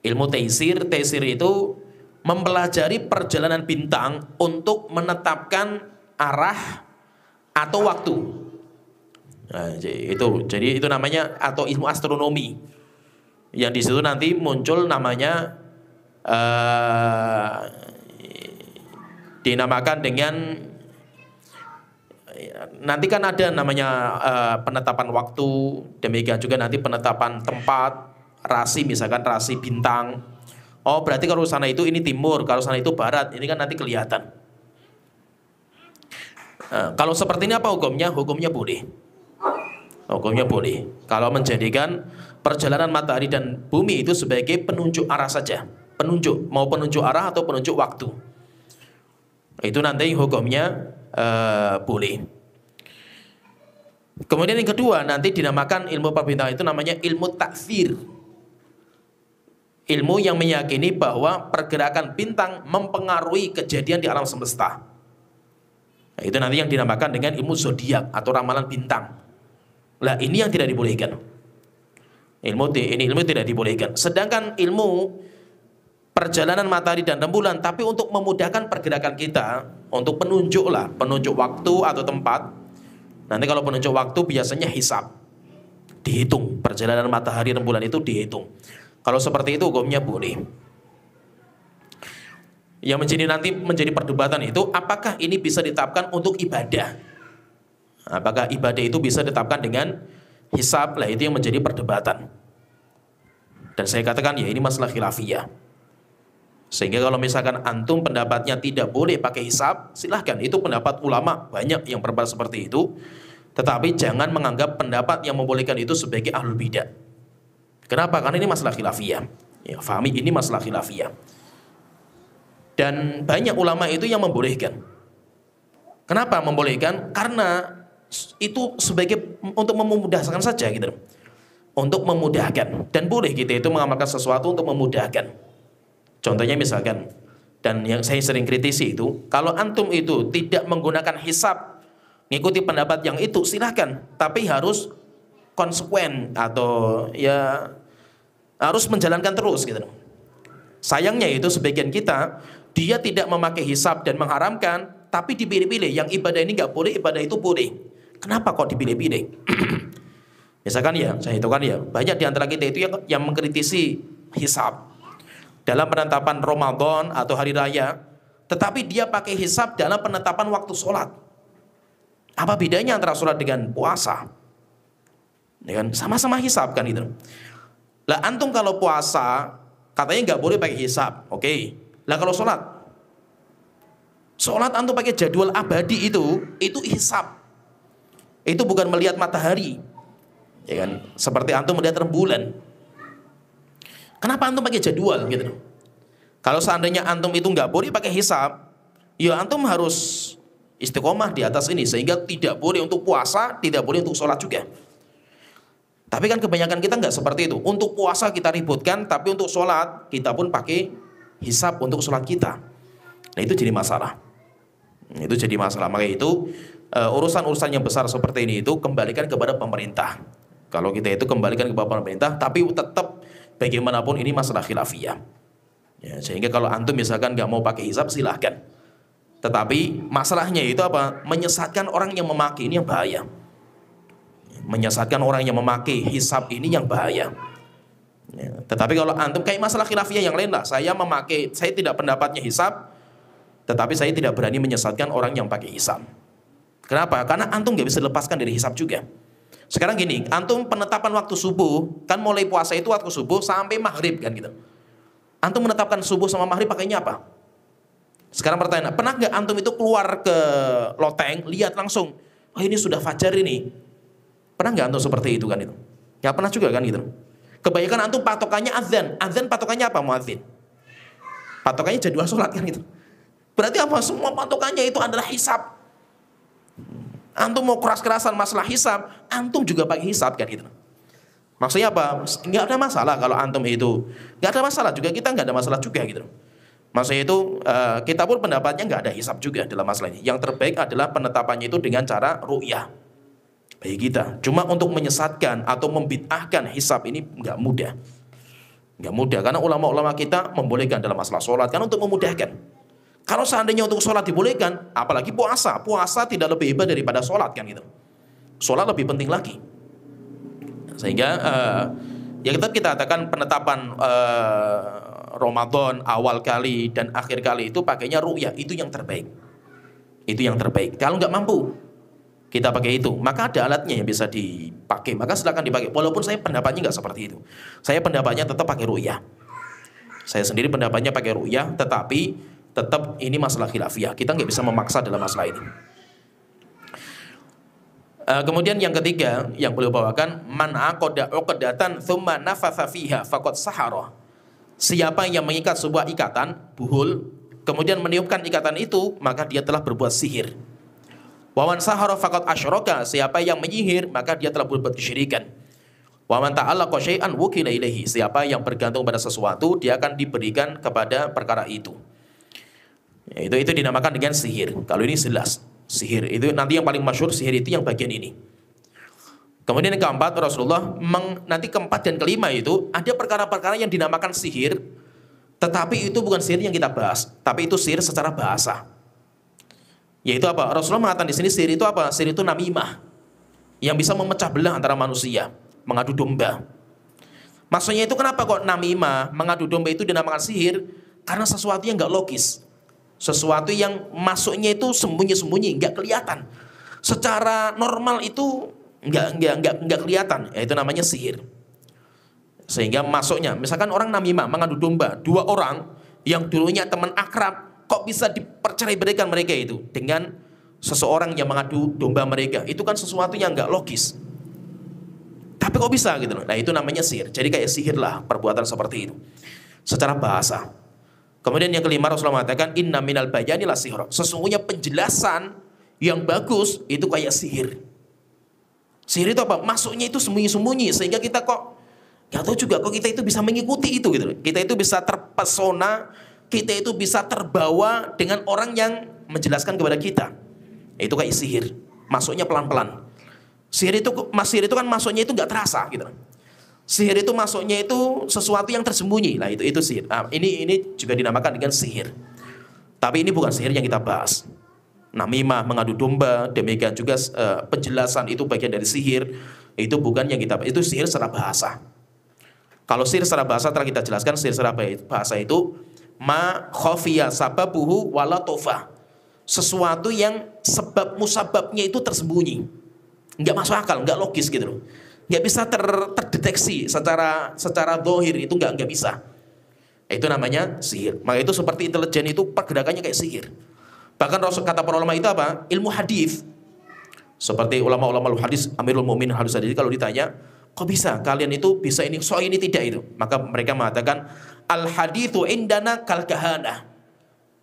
Ilmu taisir itu mempelajari perjalanan bintang untuk menetapkan arah atau waktu. Nah, jadi itu namanya, atau ilmu astronomi. Yang di situ nanti muncul namanya dinamakan dengan, nanti kan ada namanya penetapan waktu, demikian juga nanti penetapan tempat, rasi, misalkan rasi bintang. Oh berarti kalau sana itu ini timur, kalau sana itu barat, ini kan nanti kelihatan. Kalau seperti ini apa hukumnya? Hukumnya boleh. Hukumnya boleh. Kalau menjadikan perjalanan matahari dan bumi itu sebagai penunjuk arah saja, penunjuk, mau penunjuk arah atau penunjuk waktu, itu nanti hukumnya boleh. Kemudian yang kedua nanti dinamakan ilmu perbintangan itu namanya ilmu takfir. Ilmu yang meyakini bahwa pergerakan bintang mempengaruhi kejadian di alam semesta. Nah, itu nanti yang dinamakan dengan ilmu zodiak atau ramalan bintang. Lah ini yang tidak dibolehkan. Ilmu tidak dibolehkan. Sedangkan ilmu perjalanan matahari dan rembulan, tapi untuk memudahkan pergerakan kita, untuk penunjuk waktu atau tempat. Nanti kalau penunjuk waktu biasanya hisab, dihitung perjalanan matahari rembulan itu dihitung. Kalau seperti itu hukumnya boleh. Yang nanti menjadi perdebatan itu, apakah ini bisa ditetapkan untuk ibadah? Apakah ibadah itu bisa ditetapkan dengan hisab? Lah itu yang menjadi perdebatan. Dan saya katakan ya ini masalah khilafiyah. Sehingga kalau misalkan antum pendapatnya tidak boleh pakai hisab, silahkan, itu pendapat ulama banyak yang berpendapat seperti itu. Tetapi jangan menganggap pendapat yang membolehkan itu sebagai ahlul bidah. Kenapa? Karena ini masalah khilafiyah. Ya, fahami ini masalah khilafiyah. Dan banyak ulama itu yang membolehkan. Kenapa membolehkan? Karena itu sebagai untuk memudahkan saja gitu. Untuk memudahkan, dan boleh kita itu mengamalkan sesuatu untuk memudahkan. Contohnya misalkan, dan yang saya sering kritisi itu, kalau antum itu tidak menggunakan hisab, ngikuti pendapat yang itu silahkan, tapi harus konsekuen atau ya harus menjalankan terus gitu. Sayangnya itu sebagian kita dia tidak memakai hisab dan mengharamkan, tapi dipilih-pilih. Yang ibadah ini nggak boleh, ibadah itu boleh. Kenapa kok dipilih-pilih? Misalkan ya, saya hitungkan ya, banyak di antara kita itu yang mengkritisi hisab dalam penetapan Ramadan atau hari raya, tetapi dia pakai hisab dalam penetapan waktu sholat. Apa bedanya antara sholat dengan puasa? Ya kan, sama-sama hisab kan itu. Lah antum kalau puasa katanya nggak boleh pakai hisab, oke. Lah kalau sholat antum pakai jadwal abadi itu hisab. Itu bukan melihat matahari, ya kan? Seperti antum melihat rembulan. Kenapa antum pakai jadwal gitu? Kalau seandainya antum itu nggak boleh pakai hisab, ya antum harus istiqomah di atas ini sehingga tidak boleh untuk puasa, tidak boleh untuk sholat juga. Tapi kan kebanyakan kita nggak seperti itu. Untuk puasa kita ributkan, tapi untuk sholat kita pun pakai hisab untuk sholat kita. Nah itu jadi masalah. Itu jadi masalah. Maka itu urusan-urusan yang besar seperti ini itu kembalikan kepada pemerintah. Kalau kita itu kembalikan kepada pemerintah, tapi tetap bagaimanapun ini masalah khilafiyah. Ya, sehingga kalau antum misalkan nggak mau pakai hisab silahkan. Tetapi masalahnya itu apa? Menyesatkan orang yang memakai ini yang bahaya. Menyesatkan orang yang memakai hisab ini yang bahaya. Ya, tetapi kalau antum kayak masalah khilafiyah yang lain lah, saya tidak pendapatnya hisab, tetapi saya tidak berani menyesatkan orang yang pakai hisab. Kenapa? Karena antum nggak bisa lepaskan dari hisab juga. Sekarang gini, antum penetapan waktu subuh, kan mulai puasa itu waktu subuh sampai maghrib kan gitu. Antum menetapkan subuh sama maghrib pakainya apa? Sekarang pertanyaan, pernah nggak antum itu keluar ke loteng, lihat langsung, oh ini sudah fajar ini. Pernah nggak antum seperti itu kan itu? Nggak pernah juga kan gitu. Kebanyakan antum patokannya azan. Azan patokannya apa muadzin? Patokannya jadwal sholat kan gitu. Berarti apa? Semua patokannya itu adalah hisab. Antum mau keras-kerasan masalah hisab, antum juga pakai hisab kan gitu. Maksudnya apa? Nggak ada masalah kalau antum itu. Nggak ada masalah juga, kita nggak ada masalah juga gitu. Maksudnya itu kita pun pendapatnya nggak ada hisab juga dalam masalah ini. Yang terbaik adalah penetapannya itu dengan cara ru'yah bagi kita. Cuma untuk menyesatkan atau membid'ahkan hisab ini nggak mudah. Nggak mudah karena ulama-ulama kita membolehkan dalam masalah sholat kan untuk memudahkan. Kalau seandainya untuk sholat dibolehkan, apalagi puasa. Puasa tidak lebih hebat daripada sholat kan gitu. Sholat lebih penting lagi. Sehingga ya kita katakan penetapan Ramadan awal kali dan akhir kali itu pakainya ru'yah, itu yang terbaik. Itu yang terbaik. Kalau nggak mampu kita pakai itu, maka ada alatnya yang bisa dipakai, maka silakan dipakai. Walaupun saya pendapatnya nggak seperti itu. Saya pendapatnya tetap pakai ru'yah. Saya sendiri pendapatnya pakai ru'yah, tetapi tetap ini masalah khilafiyah. Kita nggak bisa memaksa dalam masalah ini. Kemudian yang ketiga yang beliau bawakan, man aqada uqdatan tsumma nafatha fiha faqad sahara. Siapa yang mengikat sebuah ikatan buhul, kemudian meniupkan ikatan itu, maka dia telah berbuat sihir. Wa man sahara faqad asyraka. Siapa yang menyihir, maka dia telah berbuat kesyirikan. Wa man ta'allaqa syai'an wukila ilaihi. Siapa yang bergantung pada sesuatu, dia akan diberikan kepada perkara itu. Itu dinamakan dengan sihir. Kalau ini jelas sihir itu nanti yang paling masyhur, sihir itu yang bagian ini. Kemudian yang keempat, Rasulullah nanti keempat dan kelima itu ada perkara-perkara yang dinamakan sihir, tetapi itu bukan sihir yang kita bahas, tapi itu sihir secara bahasa. Yaitu apa? Rasulullah mengatakan di sini sihir itu apa? Sihir itu namimah, yang bisa memecah belah antara manusia, mengadu domba. Maksudnya itu kenapa kok namimah, mengadu domba itu dinamakan sihir? Karena sesuatu yang nggak logis. Sesuatu yang masuknya itu sembunyi-sembunyi, nggak kelihatan. Secara normal itu nggak kelihatan, itu namanya sihir. Sehingga masuknya, misalkan orang namimah mengadu domba, dua orang yang dulunya teman akrab, kok bisa dipercerai-beraikan mereka itu dengan seseorang yang mengadu domba mereka? Itu kan sesuatu yang nggak logis. Tapi kok bisa gitu loh. Nah itu namanya sihir. Jadi kayak sihir lah perbuatan seperti itu secara bahasa. Kemudian yang kelima Rasulullah mengatakan inna minal bayani la sihra. Sesungguhnya penjelasan yang bagus itu kayak sihir. Sihir itu apa? Masuknya itu sembunyi-sembunyi sehingga kita kok nggak tahu juga kok kita itu bisa mengikuti itu gitu loh. Kita itu bisa terpesona, kita itu bisa terbawa dengan orang yang menjelaskan kepada kita. Itu kayak sihir. Masuknya pelan-pelan. Sihir itu kan masuknya itu nggak terasa gitu. Sihir itu masuknya itu sesuatu yang tersembunyi. Nah itu sihir. Nah, ini juga dinamakan dengan sihir. Tapi ini bukan sihir yang kita bahas. Namimah, mengadu domba, demikian juga penjelasan itu bagian dari sihir. Itu bukan yang kita bahas. Itu sihir secara bahasa. Kalau sihir secara bahasa telah kita jelaskan, sihir secara bahasa itu ma khafiya sababuhu wala tofa. Sesuatu yang sebab musababnya itu tersembunyi. Nggak masuk akal, nggak logis gitu loh. Nggak bisa terdeteksi secara dohir, itu nggak bisa. Itu namanya sihir. Maka itu seperti intelijen itu pergerakannya kayak sihir. Bahkan kata para ulama itu apa? Ilmu hadis. Seperti ulama-ulama hadis, Amirul Mukminin Hadis tadi kalau ditanya, kok bisa kalian itu bisa ini, so ini tidak itu? Maka mereka mengatakan al haditsu indana kal kahanah.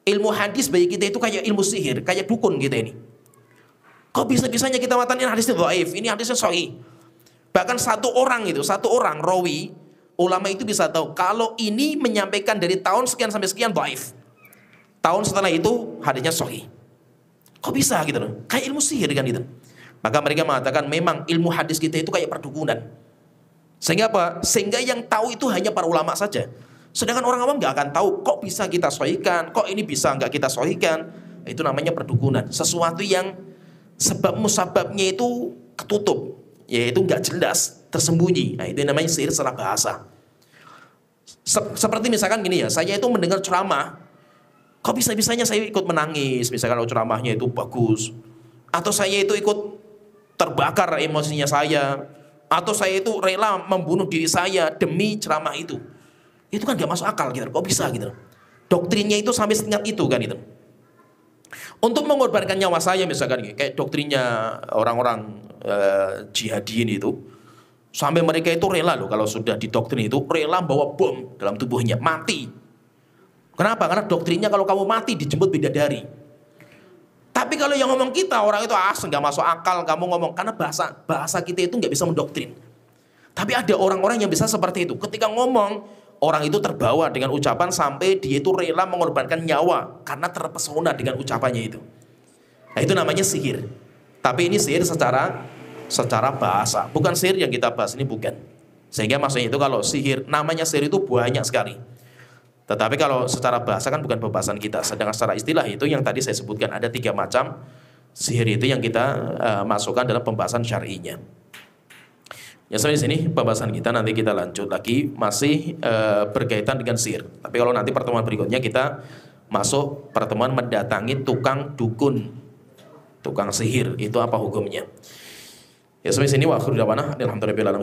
Ilmu hadis bagi kita itu kayak ilmu sihir, kayak dukun kita ini. Kok bisa-bisanya kita mengatakan ini hadisnya dhaif, ini hadisnya sahih. Bahkan satu orang rawi, ulama itu bisa tahu kalau ini menyampaikan dari tahun sekian sampai sekian dhaif. Tahun setelah itu hadisnya sahih. Kok bisa gitu loh? Kayak ilmu sihir kan gitu. Maka mereka mengatakan memang ilmu hadis kita itu kayak perdukunan. Sehingga apa? Sehingga yang tahu itu hanya para ulama saja. Sedangkan orang awam nggak akan tahu kok bisa kita sahihkan, kok ini bisa nggak kita sahihkan. Itu namanya perdukunan. Sesuatu yang sebab musababnya itu ketutup, yaitu nggak jelas, tersembunyi. Nah itu namanya sihir secara bahasa. Seperti misalkan gini ya, saya itu mendengar ceramah, kok bisa-bisanya saya ikut menangis, misalkan kalau ceramahnya itu bagus, atau saya itu ikut terbakar emosinya saya, atau saya itu rela membunuh diri saya demi ceramah itu kan nggak masuk akal gitu. Kok bisa gitu? Doktrinnya itu sampai setingkat itu kan itu. Untuk mengorbankan nyawa saya misalkan kayak doktrinnya orang-orang jihadiin itu, sampai mereka itu rela loh kalau sudah didoktrin itu rela bawa bom dalam tubuhnya mati. Kenapa? Karena doktrinnya kalau kamu mati dijemput bidadari. Tapi kalau yang ngomong kita orang itu nggak masuk akal kamu ngomong, karena bahasa kita itu nggak bisa mendoktrin. Tapi ada orang-orang yang bisa seperti itu. Ketika ngomong orang itu terbawa dengan ucapan sampai dia itu rela mengorbankan nyawa karena terpesona dengan ucapannya itu. Nah itu namanya sihir. Tapi ini sihir secara bahasa, bukan sihir yang kita bahas ini, bukan. Sehingga maksudnya itu kalau sihir, namanya sihir itu banyak sekali. Tetapi kalau secara bahasa kan bukan pembahasan kita. Sedangkan secara istilah itu yang tadi saya sebutkan ada 3 macam sihir itu yang kita masukkan dalam pembahasan syar'inya. Ya sampai di sini pembahasan kita, nanti kita lanjut lagi masih berkaitan dengan sihir. Tapi kalau nanti pertemuan berikutnya kita masuk pertemuan mendatangi tukang dukun, tukang sihir, itu apa hukumnya. Ya sampai sini wa akhiru da'wana alhamdulillahi rabbil alamin.